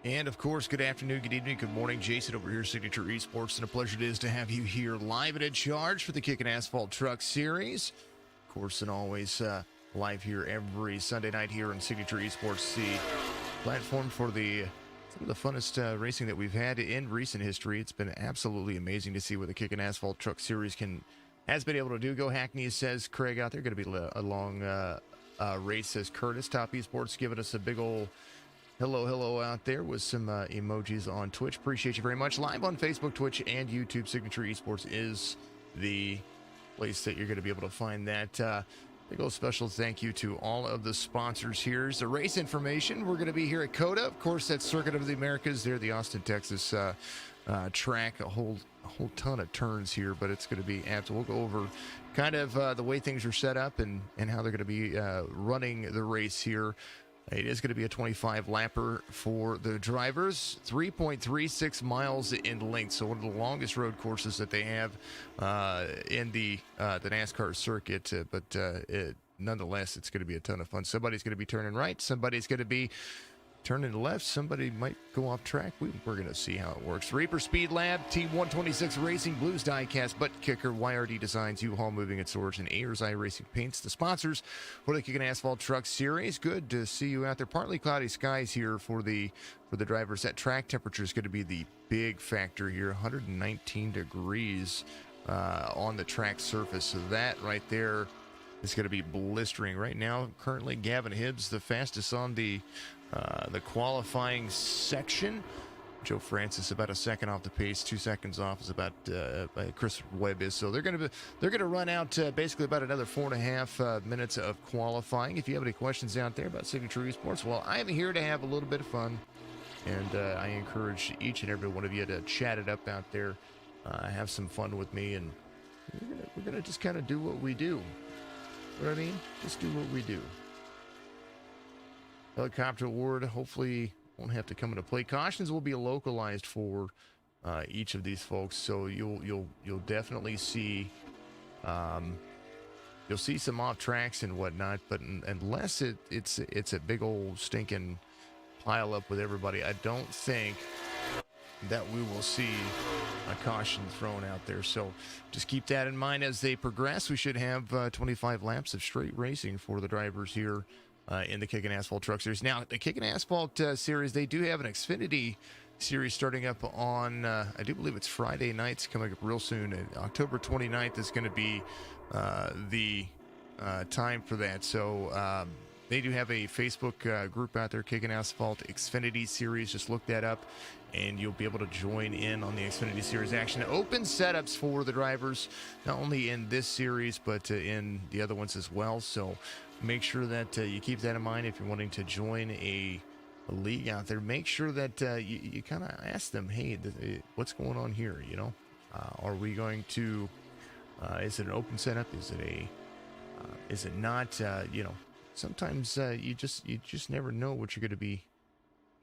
And, of course, good afternoon, good evening, good morning. Jason over here, Signature Esports, and a pleasure it is to have you here live and in charge for the Kickin Assphalt Truck Series. Of course, and always live here every Sunday night here on Signature Esports, the platform for some of the funnest racing that we've had in recent history. It's been absolutely amazing to see what the Kickin Assphalt Truck Series has been able to do. Go Hackney, says Craig out there. Going to be a long race, says Curtis. Top Esports giving us a big old hello out there with some emojis on Twitch. Appreciate you very much. Live on Facebook, Twitch, and YouTube. Signature Esports is the place that you're going to be able to find that. Big old special thank you to all of the sponsors here. Here's the race information. We're going to be here at COTA. Of course, that's Circuit of the Americas. They're the Austin, Texas track. A whole ton of turns here, but it's going to be absolute. We'll go over kind of the way things are set up and how they're going to be running the race here. It is going to be a 25-lapper for the drivers, 3.36 miles in length, so one of the longest road courses that they have in the NASCAR circuit. Nonetheless, it's going to be a ton of fun. Somebody's going to be turning right. Somebody's going to be turning left. Somebody might go off track. We're going to see how it works. Reaper Speedlab, Team 126 Racing, Blues Diecast, Buttkicker, YRD Designs, U-Haul Moving and Storage, and Ayers iRacing Paints, the sponsors for the Kickin Assphalt Truck Series. Good to see you out there. Partly cloudy skies here for the drivers. That track temperature is going to be the big factor here. 119 degrees on the track surface. So that right there is going to be blistering. Right now, currently, Gavin Hibbs, the fastest on the qualifying section. Joe Francis about a second off the pace, 2 seconds off is about Chris Webb is. So they're gonna run out basically about another 4.5 minutes of qualifying. If you have any questions out there about Signature Esports, well, I'm here to have a little bit of fun, and I encourage each and every one of you to chat it up out there, have some fun with me, and we're gonna just kind of do what we do. You know what I mean? Just do what we do. Helicopter award hopefully won't have to come into play. Cautions will be localized for each of these folks, so you'll definitely see you'll see some off tracks and whatnot. But unless it's a big old stinking pile up with everybody, I don't think that we will see a caution thrown out there. So just keep that in mind as they progress. We should have 25 laps of straight racing for the drivers here in the Kickin Assphalt Truck Series. Now, the Kickin Assphalt Series, they do have an Xfinity Series starting up on, I do believe it's Friday nights, coming up real soon. October 29th is going to be the time for that. So they do have a Facebook group out there, Kickin Assphalt Xfinity Series. Just look that up, and you'll be able to join in on the Xfinity Series action. Open setups for the drivers, not only in this series, but in the other ones as well. So make sure that you keep that in mind if you're wanting to join a league out there. Make sure that you kind of ask them, hey, what's going on here? You know, are we going to? Is it an open setup? Is it not? You know, sometimes you just never know what you're going to be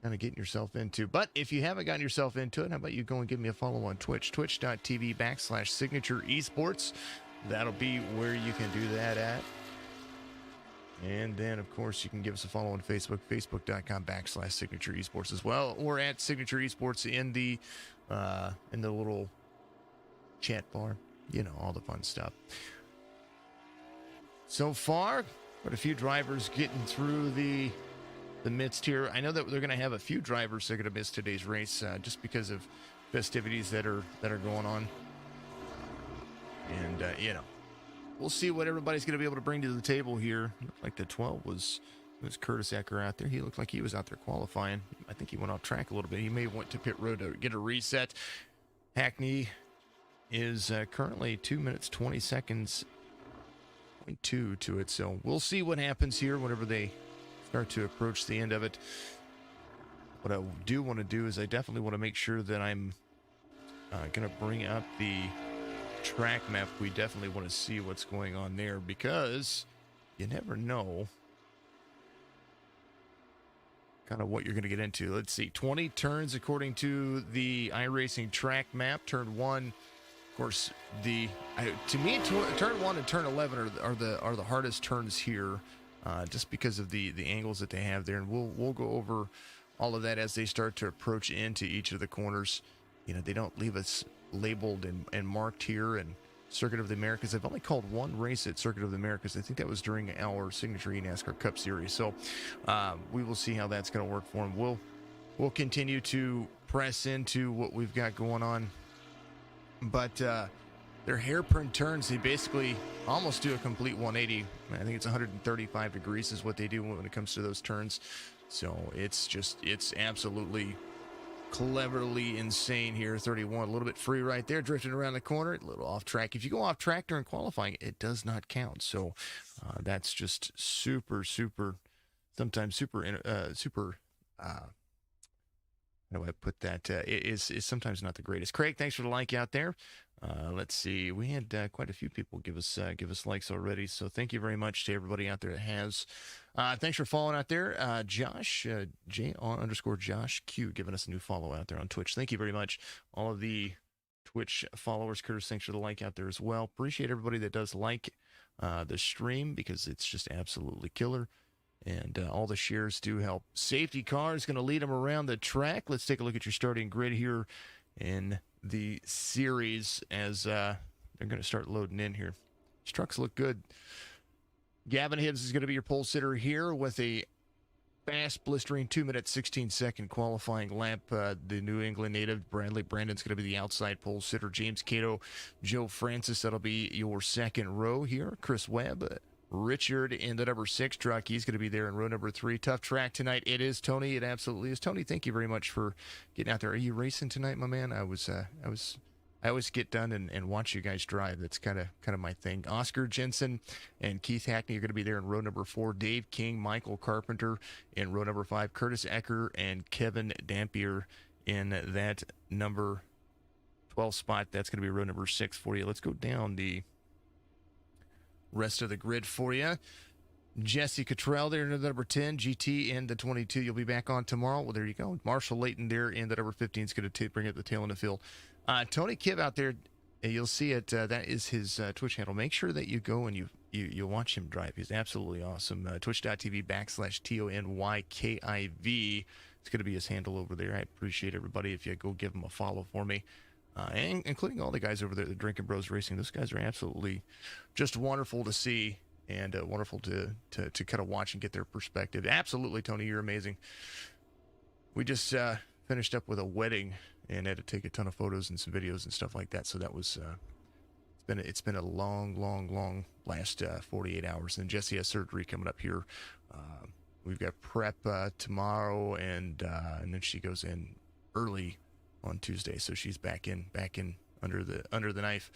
kind of getting yourself into. But if you haven't gotten yourself into it, how about you go and give me a follow on Twitch, twitch.tv/Signature Esports. That'll be where you can do that at. And then, of course, you can give us a follow on Facebook, facebook.com/Signature Esports as well, or at Signature Esports in the little chat bar. You know, all the fun stuff. So far, but a few drivers getting through the midst here. I know that they're going to have a few drivers that are going to miss today's race just because of festivities that are going on. And, you know, we'll see what everybody's going to be able to bring to the table here. Looked like the 12 was Curtis Ecker out there. He looked like he was out there qualifying. I think he went off track a little bit. He may have went to pit road to get a reset. Hackney is currently 2 minutes, 20 seconds, 0.2 to it. So we'll see what happens here whenever they start to approach the end of it. What I do want to do is I definitely want to make sure that I'm going to bring up the track map. We definitely want to see what's going on there, because you never know kind of what you're going to get into. Let's see, 20 turns according to the iRacing track map. Turn 1, of course, to me, turn 1 and turn 11 are the hardest turns here, just because of the angles that they have there, and we'll go over all of that as they start to approach into each of the corners. You know, they don't leave us labeled and marked here. And Circuit of the Americas, I've only called one race at Circuit of the Americas. I think that was during our Signature NASCAR Cup Series. So we will see how that's going to work for them. We'll continue to press into what we've got going on. But their hairpin turns, they basically almost do a complete 180. I think it's 135 degrees is what they do when it comes to those turns. So it's absolutely cleverly insane here. 31, a little bit free right there, drifting around the corner, a little off track. If you go off track during qualifying, it does not count. So that's just super, sometimes super, how do I put that? Is sometimes not the greatest. Craig, thanks for the like out there. Let's see. We had quite a few people give us likes already, so thank you very much to everybody out there that has. Thanks for following out there. Josh, J_Josh Q, giving us a new follow out there on Twitch. Thank you very much. All of the Twitch followers, Curtis, thanks for the like out there as well. Appreciate everybody that does like the stream because it's just absolutely killer. And all the shares do help. Safety car is going to lead them around the track. Let's take a look at your starting grid here in the series as they're going to start loading in here. These trucks look good. Gavin Hibbs is going to be your pole sitter here with a fast, blistering 2 minute, 16-second qualifying lap. The New England native, Brandon's going to be the outside pole sitter. James Cato, Joe Francis, that'll be your second row here. Chris Webb, Richard in the number 6 truck. He's going to be there in row number 3. Tough track tonight. It is, Tony. It absolutely is. Tony, thank you very much for getting out there. Are you racing tonight, my man? I always get done and watch you guys drive. That's kind of my thing. Oscar Jensen and Keith Hackney are going to be there in row number 4. Dave King, Michael Carpenter in row number 5. Curtis Ecker and Kevin Dampier in that number 12 spot. That's going to be row number 6 for you. Let's go down the rest of the grid for you. Jesse Cottrell there in the number 10, GT in the 22. You'll be back on tomorrow. Well, there you go. Marshall Layton there in the number 15 is going to bring up the tail in the field. Tony Kibb out there, you'll see it. That is his Twitch handle. Make sure that you go and you watch him drive. He's absolutely awesome. Twitch.tv/TONYKIV. It's going to be his handle over there. I appreciate everybody if you go give him a follow for me. And including all the guys over there, the Drinking Bros Racing. Those guys are absolutely just wonderful to see and wonderful to kind of watch and get their perspective. Absolutely, Tony, you're amazing. We just finished up with a wedding and had to take a ton of photos and some videos and stuff like that. So that was it's been a long last 48 hours. And Jesse has surgery coming up here. We've got prep tomorrow, and then she goes in early on Tuesday, so she's back in under the knife.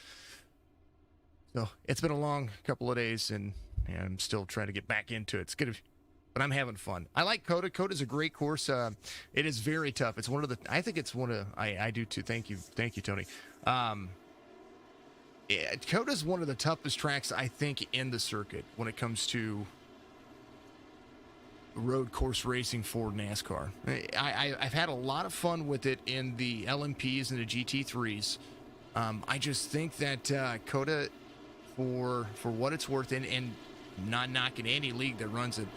So it's been a long couple of days, and I'm still trying to get back into it. It's good, but I'm having fun. I like COTA. COTA's a great course. It is very tough. It's one of the. I think it's one of. I do too. Thank you, Tony. COTA's one of the toughest tracks I think in the circuit when it comes to road course racing for NASCAR. I've had a lot of fun with it in the LMPs and the GT3s. I just think that COTA, for what it's worth, and not knocking any league that runs it,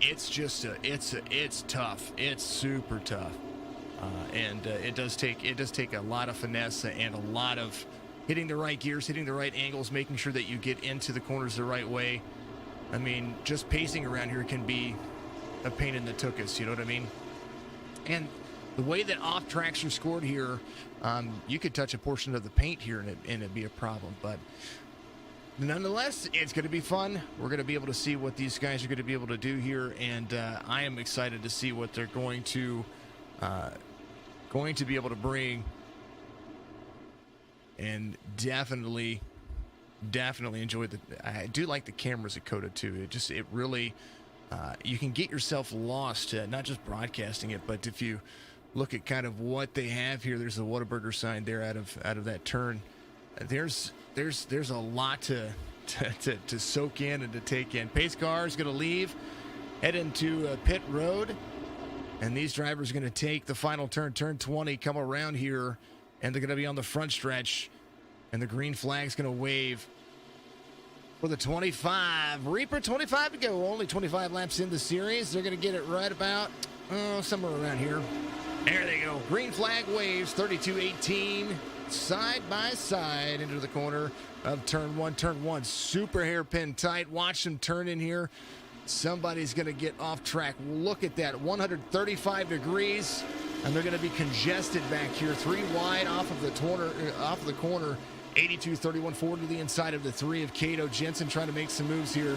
it's tough. It's super tough, and it does take a lot of finesse and a lot of hitting the right gears, hitting the right angles, making sure that you get into the corners the right way. I mean, just pacing around here can be a pain in the tuchus, you know what I mean? And the way that off tracks are scored here, you could touch a portion of the paint here and it'd be a problem. But nonetheless, it's going to be fun. We're going to be able to see what these guys are going to be able to do here, and I am excited to see what they're going to be able to bring. And definitely enjoy I do like the cameras at COTA too. It really you can get yourself lost, not just broadcasting it, but if you look at kind of what they have here, there's the Whataburger sign there out of that turn. There's a lot to soak in and to take in. Pace car is going to leave, head into pit road, and these drivers are going to take the final turn 20, come around here, and they're going to be on the front stretch, and the green flag's going to wave. for the 25. Reaper, 25 to go. Only 25 laps in the series. They're going to get it right about somewhere around here. There they go. Green flag waves, 32-18. Side by side into the corner of turn one. Turn one, super hairpin tight. Watch them turn in here. Somebody's going to get off track. Look at that, 135 degrees, and they're going to be congested back here. 3 wide off of the corner. 82, 31 forward to the inside of the 3 of Cato. Jensen trying to make some moves here.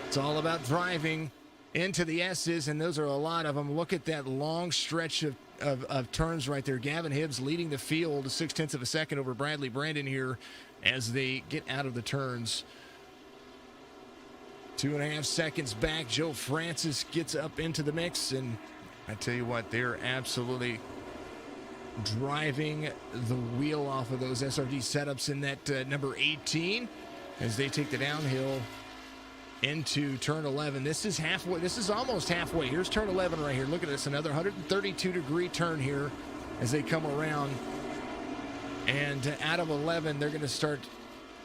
It's all about driving into the S's, and those are a lot of them. Look at that long stretch of turns right there. Gavin Hibbs leading the field 0.6 of a second over Bradley Brandon here as they get out of the turns. 2.5 seconds back. Joe Francis gets up into the mix, and I tell you what, they're absolutely driving the wheel off of those SRD setups in that number 18 as they take the downhill into turn 11. This is halfway. This is almost halfway. Here's turn 11 right here. Look at this. Another 132-degree turn here as they come around. And out of 11, they're going to start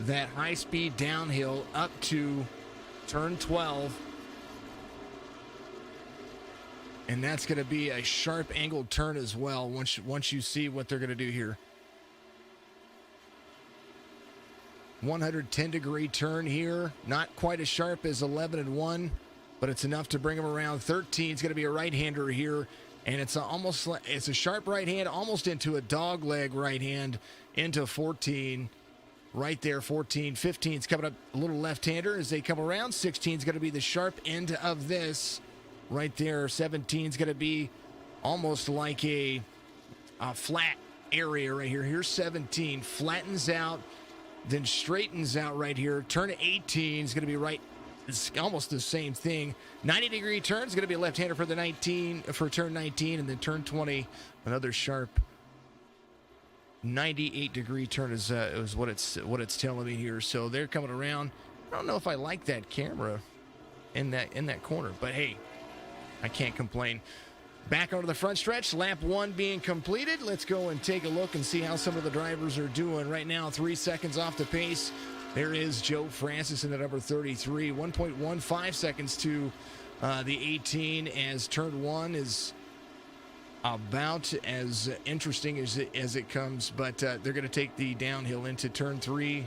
that high-speed downhill up to turn 12. And that's going to be a sharp angled turn as well once you see what they're going to do here. 110-degree turn here. Not quite as sharp as 11 and 1, but it's enough to bring them around. 13 is going to be a right-hander here, and it's a sharp right hand, almost into a dog leg right hand into 14. Right there, 14. 15 is coming up a little left-hander as they come around. 16 is going to be the sharp end of this. Right there, 17 is going to be almost like a flat area right here. Here's 17, flattens out, then straightens out right here. Turn 18 is going to be right. It's almost the same thing. 90-degree turn is going to be a left-hander for the 19 for turn 19, and then turn 20, another sharp 98-degree turn is what it's telling me here. So they're coming around. I don't know if I like that camera in that corner, but hey, I can't complain. Back onto the front stretch, lap 1 being completed. Let's go and take a look and see how some of the drivers are doing. Right now, 3 seconds off the pace. There is Joe Francis in the number 33. 1.15 seconds to the 18 as turn 1 is about as interesting as it comes. But they're going to take the downhill into turn 3,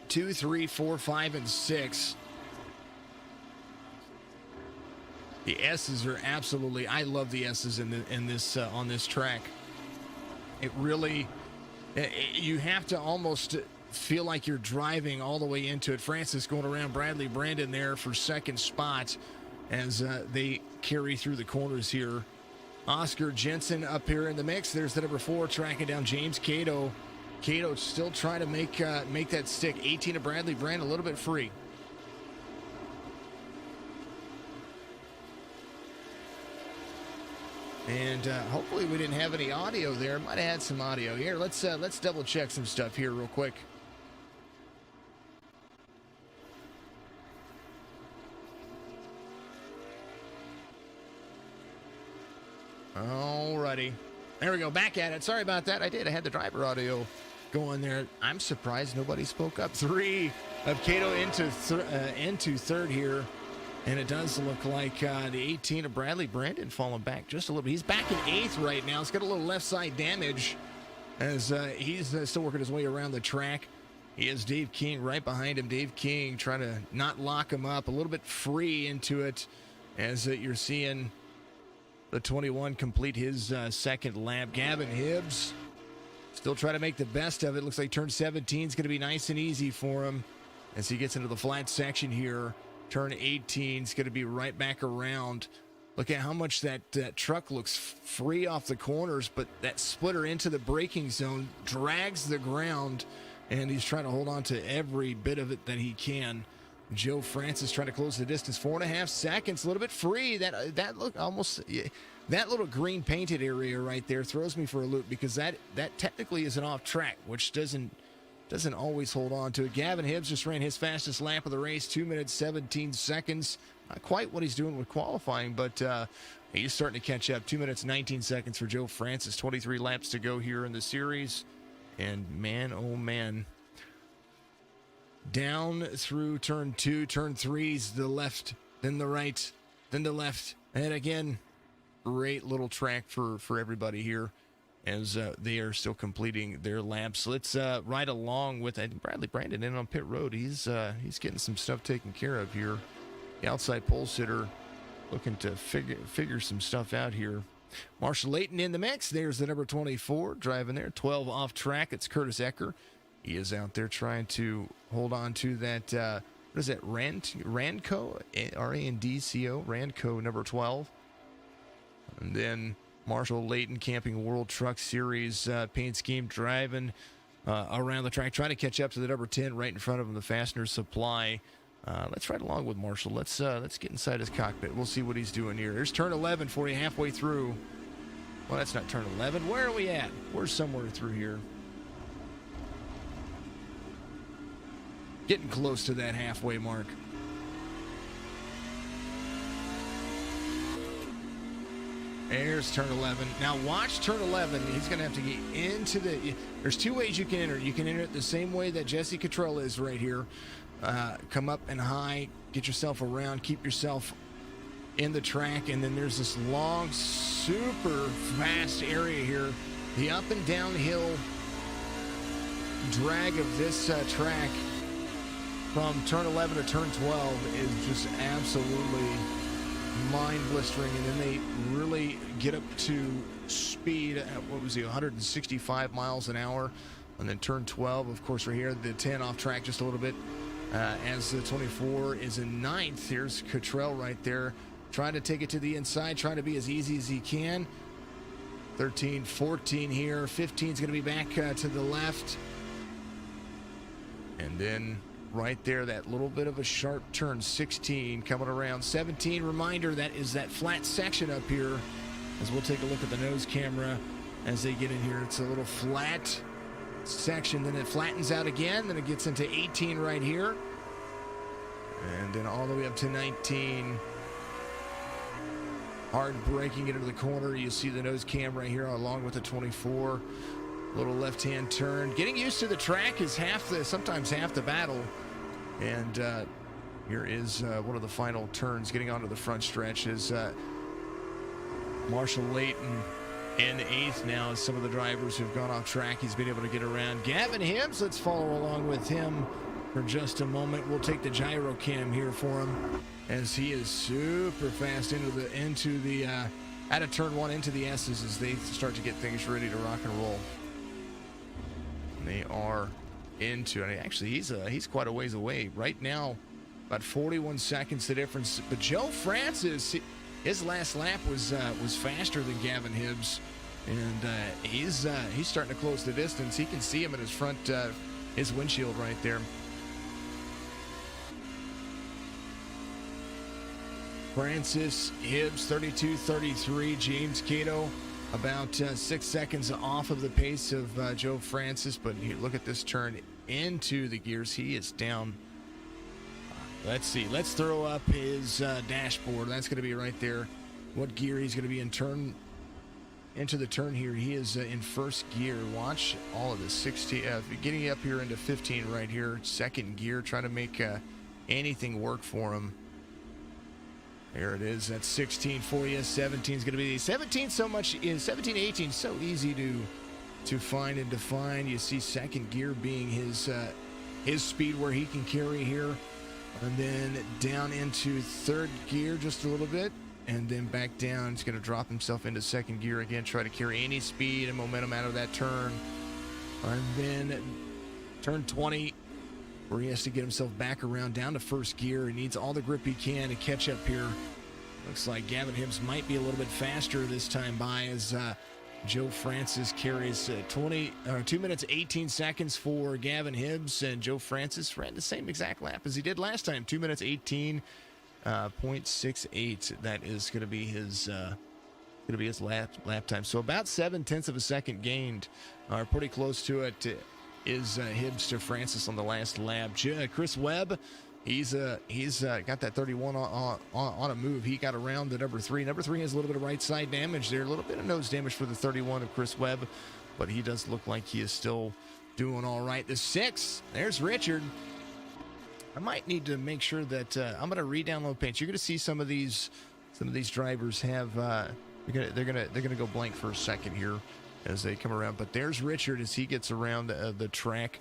2, 3, 4, 5, and 6. The S's are absolutely. I love the S's in this on this track. It really, you have to almost feel like you're driving all the way into it. Francis going around Bradley Brandon there for second spot as they carry through the corners here. Oscar Jensen up here in the mix. There's the number 4 tracking down James Cato. Cato still trying to make that stick. 18 of Bradley Brandon a little bit free. And hopefully we didn't have any audio there. Might have had some audio here. Let's double check some stuff here real quick. Alrighty, there we go. Back at it. Sorry about that. I had the driver audio going there. I'm surprised nobody spoke up. 3 of Cato into third here. And it does look like the 18 of Bradley Brandon falling back just a little bit. He's back in 8th right now. He's got a little left side damage as he's still working his way around the track. He has Dave King right behind him. Dave King trying to not lock him up. A little bit free into it as you're seeing the 21 complete his second lap. Gavin Hibbs still trying to make the best of it. Looks like turn 17 is going to be nice and easy for him as he gets into the flat section here. Turn 18 is going to be right back around. Look at how much that truck looks free off the corners, but that splitter into the braking zone drags the ground, and he's trying to hold on to every bit of it that he can. Joe Francis trying to close the distance. 4.5 seconds, a little bit free. That look almost, that little green painted area right there throws me for a loop because that technically is an off track, which doesn't always hold on to it. Gavin Hibbs just ran his fastest lap of the race, 2 minutes, 17 seconds. Not quite what he's doing with qualifying, but he's starting to catch up. 2 minutes, 19 seconds for Joe Francis. 23 laps to go here in the series. And man, oh man, down through turn 2, turn 3's the left, then the right, then the left, and again, great little track for everybody here as they are still completing their laps. Let's ride along with Bradley Brandon in on pit road. He's getting some stuff taken care of here. The outside pole sitter looking to figure some stuff out here. Marshall Layton in the mix. There's the number 24 driving there. 12 off track. It's Curtis Ecker. He is out there trying to hold on to that, what is that, Randco? R-A-N-D-C-O, Randco number 12. And then Marshall Layton Camping World Truck Series paint scheme driving around the track, trying to catch up to the number 10 right in front of him, the Fastener Supply. Let's ride along with Marshall. Let's get inside his cockpit. We'll see what he's doing here. There's turn 11 for you, halfway through. Well, that's not turn 11. Where are we at? We're somewhere through here. Getting close to that halfway mark. There's turn 11. Now watch turn 11. He's going to have to get into the... There's two ways you can enter. You can enter it the same way that Jesse Cottrell is right here. Come up and high, get yourself around, keep yourself in the track, and then there's this long, super fast area here. The up and downhill drag of this track from turn 11 to turn 12 is just absolutely mind-blistering, and then they really get up to speed at, 165 miles an hour. And then turn 12, of course, right here, the 10 off track just a little bit. As the 24 is in ninth. Here's Cottrell right there, trying to take it to the inside, trying to be as easy as he can. 13, 14 here. 15 is going to be back to the left. And then right there, that little bit of a sharp turn, 16 coming around. 17, reminder, that is that flat section up here. As we'll take a look at the nose camera as they get in here. It's a little flat section, then it flattens out again, then it gets into 18 right here, and then all the way up to 19. Hard braking it into the corner. You see the nose cam right here along with the 24. Little left-hand turn. Getting used to the track is sometimes half the battle. And here is one of the final turns getting onto the front stretch is Marshall Layton in 8th now as some of the drivers who've gone off track. He's been able to get around. Gavin Hibbs, let's follow along with him for just a moment. We'll take the gyro cam here for him as he is super fast into the out of turn 1 into the S's as they start to get things ready to rock and roll. And they are into it. Actually, he's quite a ways away right now. About 41 seconds the difference. But Joe Francis, his last lap was faster than Gavin Hibbs, and he's starting to close the distance. He can see him in his front, his windshield right there. Francis, Hibbs, 32-33. James Cato, about 6 seconds off of the pace of Joe Francis. But here, look at this turn into the gears. He is down. Let's see. Let's throw up his dashboard. That's going to be right there. What gear he's going to be into the turn here. He is in first gear. Watch all of this. 16, getting up here into 15 right here. Second gear, trying to make anything work for him. There it is. That's 16 for you. 17 is going to be 17. 17, 18. So easy to find and define. You see second gear being his speed where he can carry here. And then down into third gear just a little bit. And then back down. He's going to drop himself into second gear again. Try to carry any speed and momentum out of that turn. And then turn 20, where he has to get himself back around down to first gear. He needs all the grip he can to catch up here. Looks like Gavin Hibbs might be a little bit faster this time by as Joe Francis carries 2 minutes 18 seconds for Gavin Hibbs, and Joe Francis ran the same exact lap as he did last time, 2 minutes 18.68. That is going to be his lap time. So about 7/10 of a second gained, or pretty close to it, is Hibbs to Francis on the last lap. Chris Webb, he's got that 31 on a move. He got around the number 3. Number 3 has a little bit of right side damage there, a little bit of nose damage for the 31 of Chris Webb, but he does look like he is still doing all right. The 6, there's Richard. I might need to make sure that I'm going to re-download paints. You're going to see some of these drivers have they're gonna go blank for a second here as they come around. But there's Richard as he gets around the track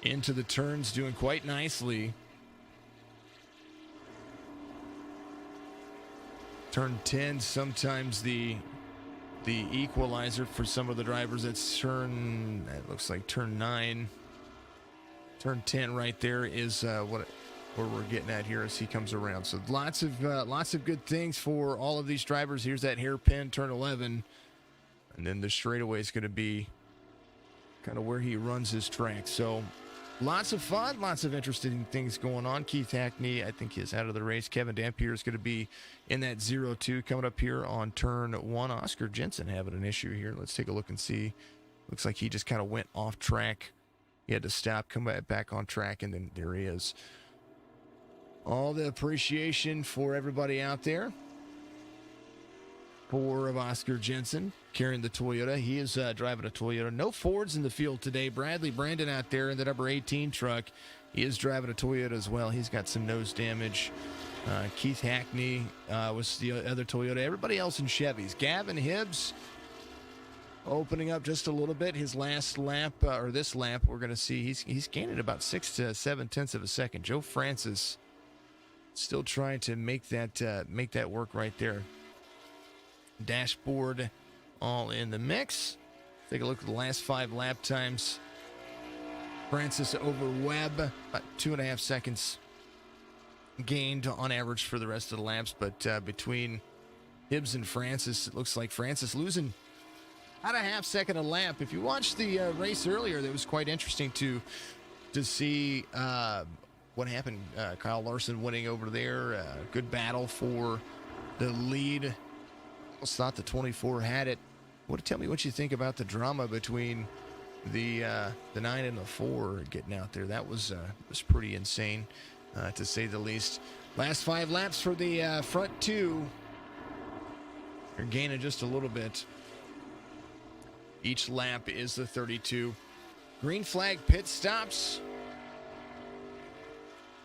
into the turns, doing quite nicely. Turn 10, sometimes the equalizer for some of the drivers. That's it looks like turn 9. Turn 10 right there is where we're getting at here as he comes around. So lots of good things for all of these drivers. Here's that hairpin, turn 11. And then the straightaway is going to be kind of where he runs his track. So lots of fun, lots of interesting things going on. Keith Hackney, I think, is out of the race. Kevin Dampier is going to be in that 0-2 coming up here on turn 1. Oscar Jensen having an issue here. Let's take a look and see. Looks like he just kind of went off track. He had to stop, come back on track, and then there he is. All the appreciation for everybody out there. For Oscar Jensen carrying the Toyota. He is driving a Toyota. No Fords in the field today. Bradley Brandon out there in the number 18 truck. He is driving a Toyota as well. He's got some nose damage. Keith Hackney was the other Toyota. Everybody else in Chevys. Gavin Hibbs opening up just a little bit. His last lap, or this lap, we're going to see he's gaining about 6 to 7 tenths of a second. Joe Francis still trying to make that work right there. Dashboard all in the mix. Take a look at the last 5 lap times. Francis over Webb, about 2.5 seconds gained on average for the rest of the laps. But between Hibbs and Francis, it looks like Francis losing about a half second a lap. If you watched the race earlier, that was quite interesting to see what happened. Kyle Larson winning over there. Good battle for the lead. Almost thought the 24 had it. Tell me what you think about the drama between the 9 and the 4 getting out there. That was pretty insane, to say the least. Last 5 laps for the front 2. They're gaining just a little bit. Each lap is the 32. Green flag pit stops.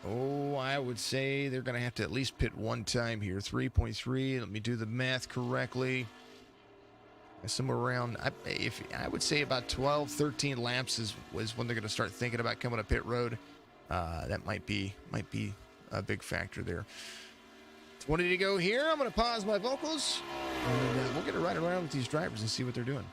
Oh, I would say they're going to have to at least pit one time here. 3.3. Let me do the math correctly. Somewhere around, I would say about 12, 13 laps is when they're going to start thinking about coming to pit road. That might be a big factor there. 20 to go here. I'm going to pause my vocals, and we'll get it right around with these drivers and see what they're doing.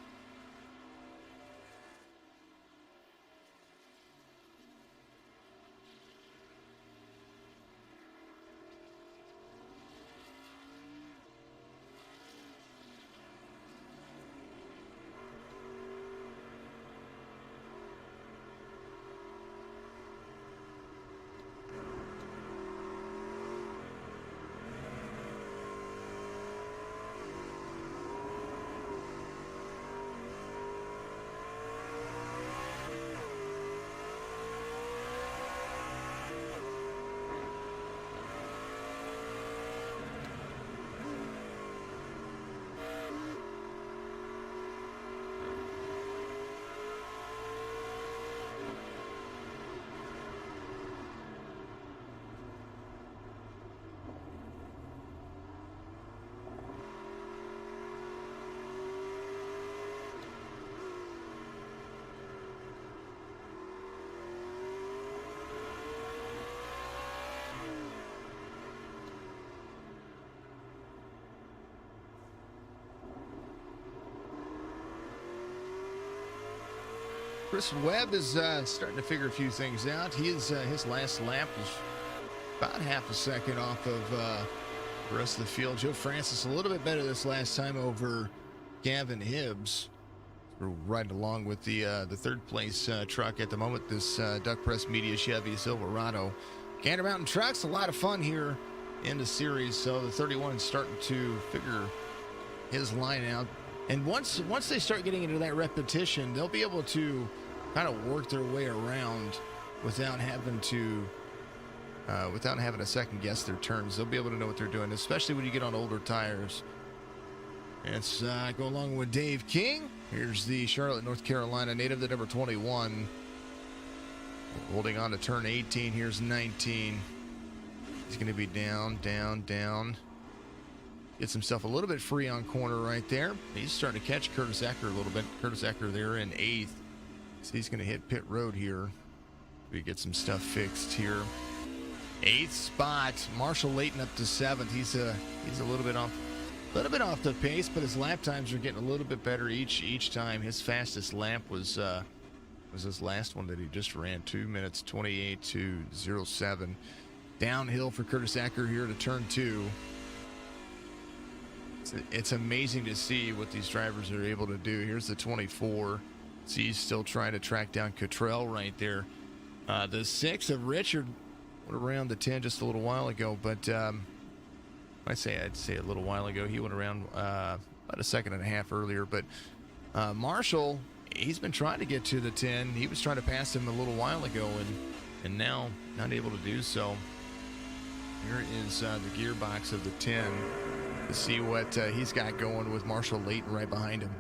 Chris Webb is starting to figure a few things out. His last lap was about half a second off of the rest of the field. Joe Francis a little bit better this last time over Gavin Hibbs. We're right along with the third place truck at the moment, this Duck Press Media Chevy Silverado. Gander Mountain Trucks, a lot of fun here in the series. So the 31 is starting to figure his line out. And once they start getting into that repetition, they'll be able to kind of work their way around without having to second guess their turns. They'll be able to know what they're doing, especially when you get on older tires. Let's go along with Dave King. Here's the Charlotte, North Carolina native, the number 21. Holding on to turn 18. Here's 19. He's going to be down, down, down. Gets himself a little bit free on corner right there. He's starting to catch Curtis Ecker a little bit. Curtis Ecker there in 8th. So he's going to hit pit road here. We get some stuff fixed here. 8th spot. Marshall Layton up to 7th. He's a little bit off the pace, but his lap times are getting a little bit better each time. His fastest lap was his last one that he just ran, 2 minutes 28 to 07. Downhill for Curtis Ecker here to turn 2. It's amazing to see what these drivers are able to do. Here's the 24. See, he's still trying to track down Cottrell right there. The 6 of Richard went around the 10 just a little while ago, but I'd say a little while ago. He went around about a second and a half earlier, but Marshall, he's been trying to get to the 10. He was trying to pass him a little while ago, and now not able to do so. Here is the gearbox of the 10 to see what he's got going with Marshall Layton right behind him.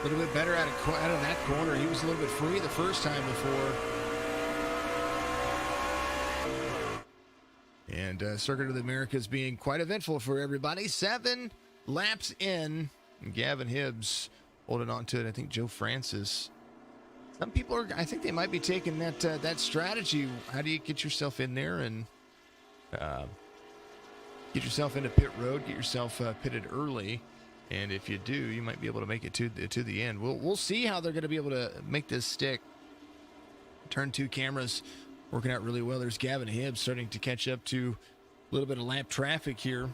A little bit better out of that corner. He was a little bit free the first time before. And Circuit of the Americas being quite eventful for everybody. 7 laps in. And Gavin Hibbs holding on to it. I think Joe Francis. Some people I think they might be taking that strategy. How do you get yourself in there and get yourself into pit road, get yourself pitted early, and if you do, you might be able to make it to the end. We'll see how they're going to be able to make this stick. Turn 2 cameras working out really well. There's Gavin Hibbs starting to catch up to a little bit of lap traffic here.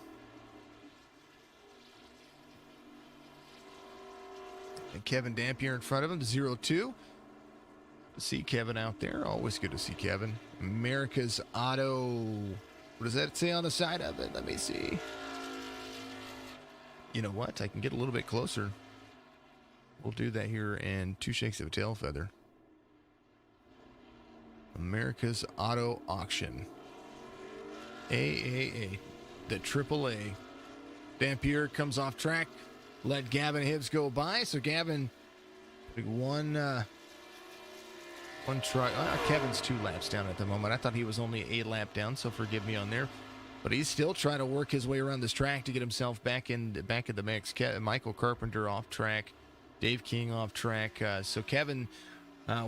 And Kevin Dampier in front of him, 0-2. See Kevin out there. Always good to see Kevin. America's Auto. What does that say on the side of it? Let me see. You know what? I can get a little bit closer. We'll do that here in 2 shakes of a tail feather. America's Auto Auction. AAA. The AAA. Dampier comes off track. Let Gavin Hibbs go by. So Gavin, one truck. Kevin's 2 laps down at the moment. I thought he was only a lap down, so forgive me on there. But he's still trying to work his way around this track to get himself back in the mix. Michael Carpenter off track. Dave King off track. So Kevin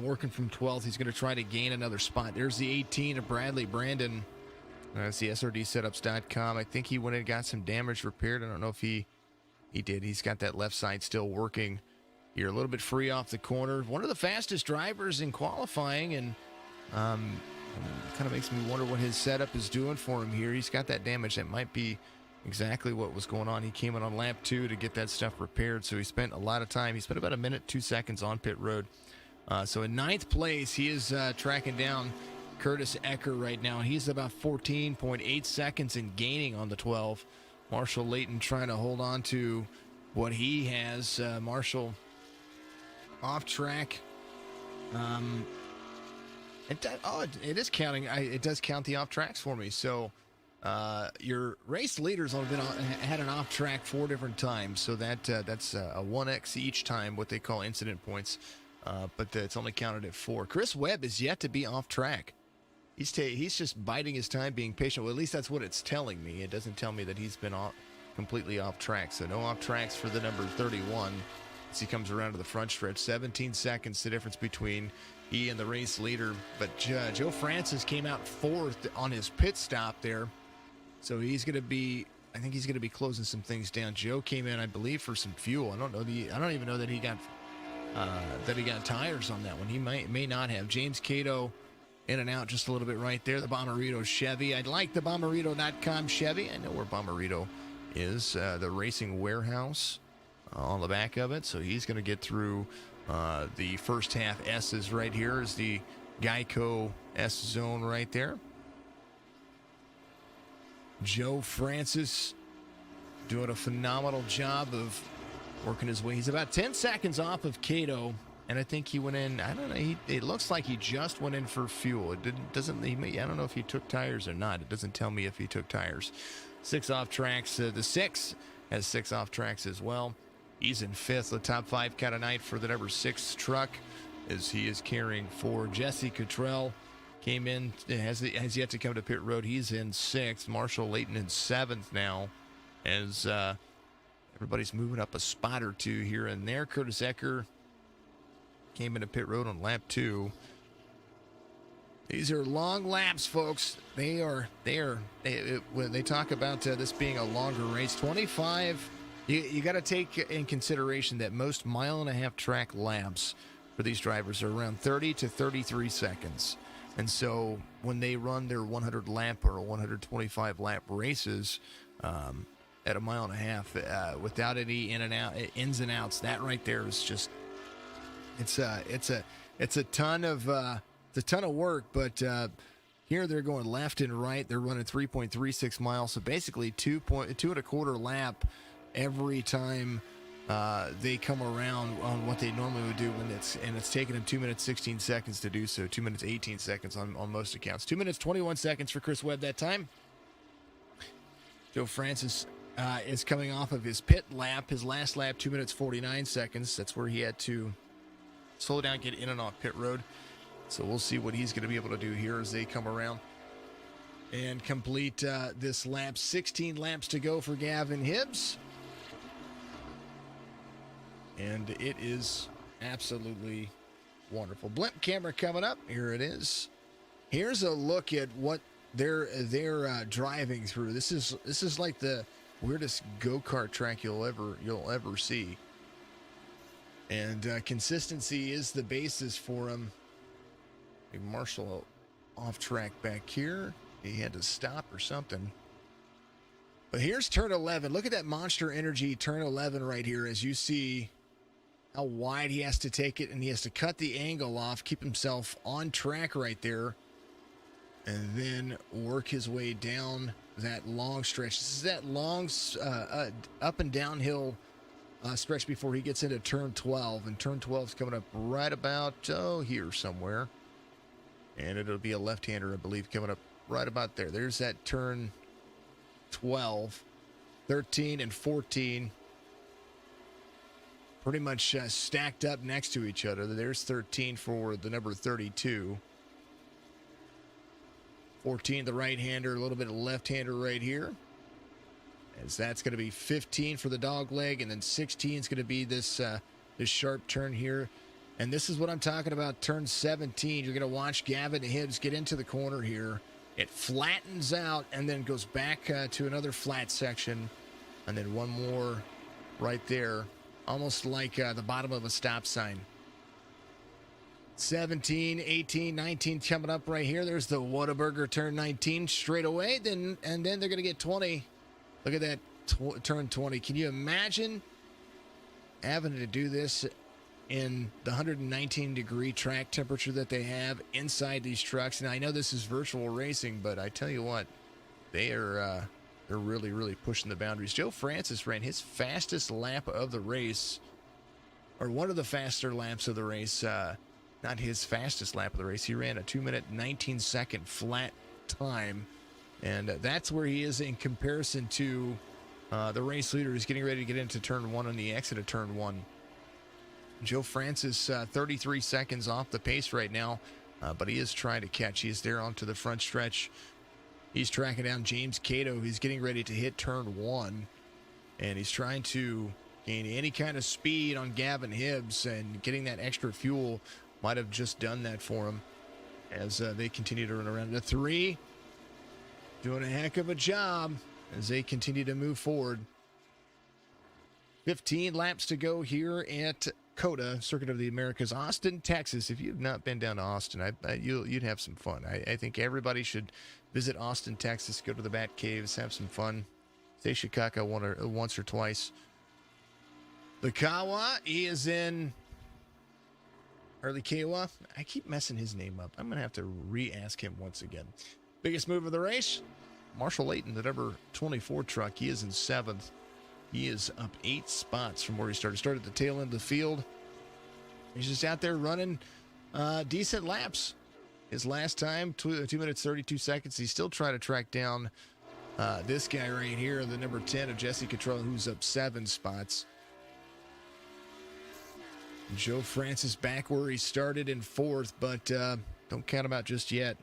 working from 12th. He's going to try to gain another spot. There's the 18 of Bradley Brandon. That's the SRDsetups.com. I think he went and got some damage repaired. I don't know if he did. He's got that left side still working. You're a little bit free off the corner. One of the fastest drivers in qualifying, and kind of makes me wonder what his setup is doing for him here. He's got that damage. That might be exactly what was going on. He came in on lap 2 to get that stuff repaired, so he spent a lot of time. He spent about 1 minute 2 seconds on pit road. So in 9th place, he is tracking down Curtis Ecker right now. He's about 14.8 seconds and gaining on the 12. Marshall Layton trying to hold on to what he has. Marshall off track. It is counting. It does count the off tracks for me. So your race leaders have had an off track 4 different times. So that's a 1x each time, what they call incident points. But it's only counted at 4. Chris Webb is yet to be off track. He's just biding his time, being patient. Well, at least that's what it's telling me. It doesn't tell me that he's been completely off track. So no off tracks for the number 31 as he comes around to the front stretch. 17 seconds the difference between he and the race leader. But Joe Francis came out 4th on his pit stop there. So he's going to be, I think he's going to be closing some things down. Joe came in, I believe, for some fuel. I don't even know that he got tires on that one. He may not have. James Cato in and out just a little bit right there. The Bomarito Chevy. I'd like the Bomarito.com Chevy. I know where Bomarito is. The racing warehouse on the back of it. So he's going to get through the first half S's right here. Is the Geico S zone right there. Joe Francis doing a phenomenal job of working his way. He's about 10 seconds off of Cato. And I think he went in, I don't know, it looks like he just went in for fuel. I don't know if he took tires or not. It doesn't tell me if he took tires. 6 off tracks. The 6 has 6 off tracks as well. He's in 5th. The top 5 count of night for the number 6 truck, as he is carrying for Jesse Cottrell. Came in, has yet to come to pit road. He's in 6th. Marshall Layton in 7th now, as everybody's moving up a spot or two here and there. Curtis Ecker came into pit road on lap 2. These are long laps, folks. When they talk about this being a longer race, 25. You got to take in consideration that most mile-and-a-half track laps for these drivers are around 30 to 33 seconds. And so when they run their 100 lap or 125 lap races at a mile and a half without any ins and outs, that right there is just it's a ton of work. But here they're going left and right. They're running 3.36 miles, so basically 2.25 lap every time they come around on what they normally would do it's taking them 2 minutes 16 seconds to do so. 2 minutes 18 seconds on most accounts. 2 minutes 21 seconds for Chris Webb that time. Joe Francis is coming off of his pit lap, his last lap, 2 minutes 49 seconds. That's where he had to slow down, get in and off pit road. So we'll see what he's going to be able to do here as they come around and complete this lap. 16 laps to go for Gavin Hibbs. And it is absolutely wonderful. Blimp camera coming up. Here it is. Here's a look at what they're driving through. This is like the weirdest go-kart track you'll ever see. And consistency is the basis for him. Big Marshall off track back here. He had to stop or something. But here's turn 11. Look at that Monster Energy turn 11 right here, as you see how wide he has to take it, and he has to cut the angle off, keep himself on track right there, and then work his way down that long stretch. This is that long up and downhill stretch before he gets into turn 12, and turn 12 is coming up right about here somewhere, and it'll be a left-hander, I believe, coming up right about there. There's that turn 12, 13, and 14. Pretty much stacked up next to each other. There's 13 for the number 32. 14, the right-hander, a little bit of left-hander right here. As that's going to be 15 for the dog leg, and then 16 is going to be this sharp turn here. And this is what I'm talking about, turn 17. You're going to watch Gavin Hibbs get into the corner here. It flattens out and then goes back to another flat section, and then one more right there. Almost like the bottom of a stop sign. 17, 18, 19 coming up right here. There's the Whataburger turn 19 straight away. And then they're going to get 20. Look at that turn 20. Can you imagine having to do this in the 119-degree track temperature that they have inside these trucks? And I know this is virtual racing, but I tell you what, they're really, really pushing the boundaries. Joe Francis ran his fastest lap of the race, or one of the faster laps of the race. Not his fastest lap of the race. He ran a 2 minute 19-second flat time, and that's where he is in comparison to the race leader who's getting ready to get into turn 1 on the exit of turn 1. Joe Francis 33 seconds off the pace right now, but he is trying to catch. He is there onto the front stretch. He's tracking down James Cato, who's getting ready to hit turn 1. And he's trying to gain any kind of speed on Gavin Hibbs, and getting that extra fuel might have just done that for him as they continue to run around. The 3 doing a heck of a job as they continue to move forward. 15 laps to go here at COTA, Circuit of the Americas, Austin, Texas. If you've not been down to Austin, you'd have some fun. I think everybody should visit Austin, Texas, go to the Bat Caves, have some fun. Stay Chicago once or twice. The Kawa, he is in Harley Kawa. I keep messing his name up. I'm going to have to re-ask him once again. Biggest move of the race, Marshall Layton, the number 24 truck. He is in 7th. He is up 8 spots from where he started. Started at the tail end of the field. He's just out there running decent laps. His last time, 2 minutes 32 seconds. He's still trying to track down this guy right here, the number 10 of Jesse Cottrell, who's up 7 spots. Joe Francis back where he started in fourth, but don't count him out just yet.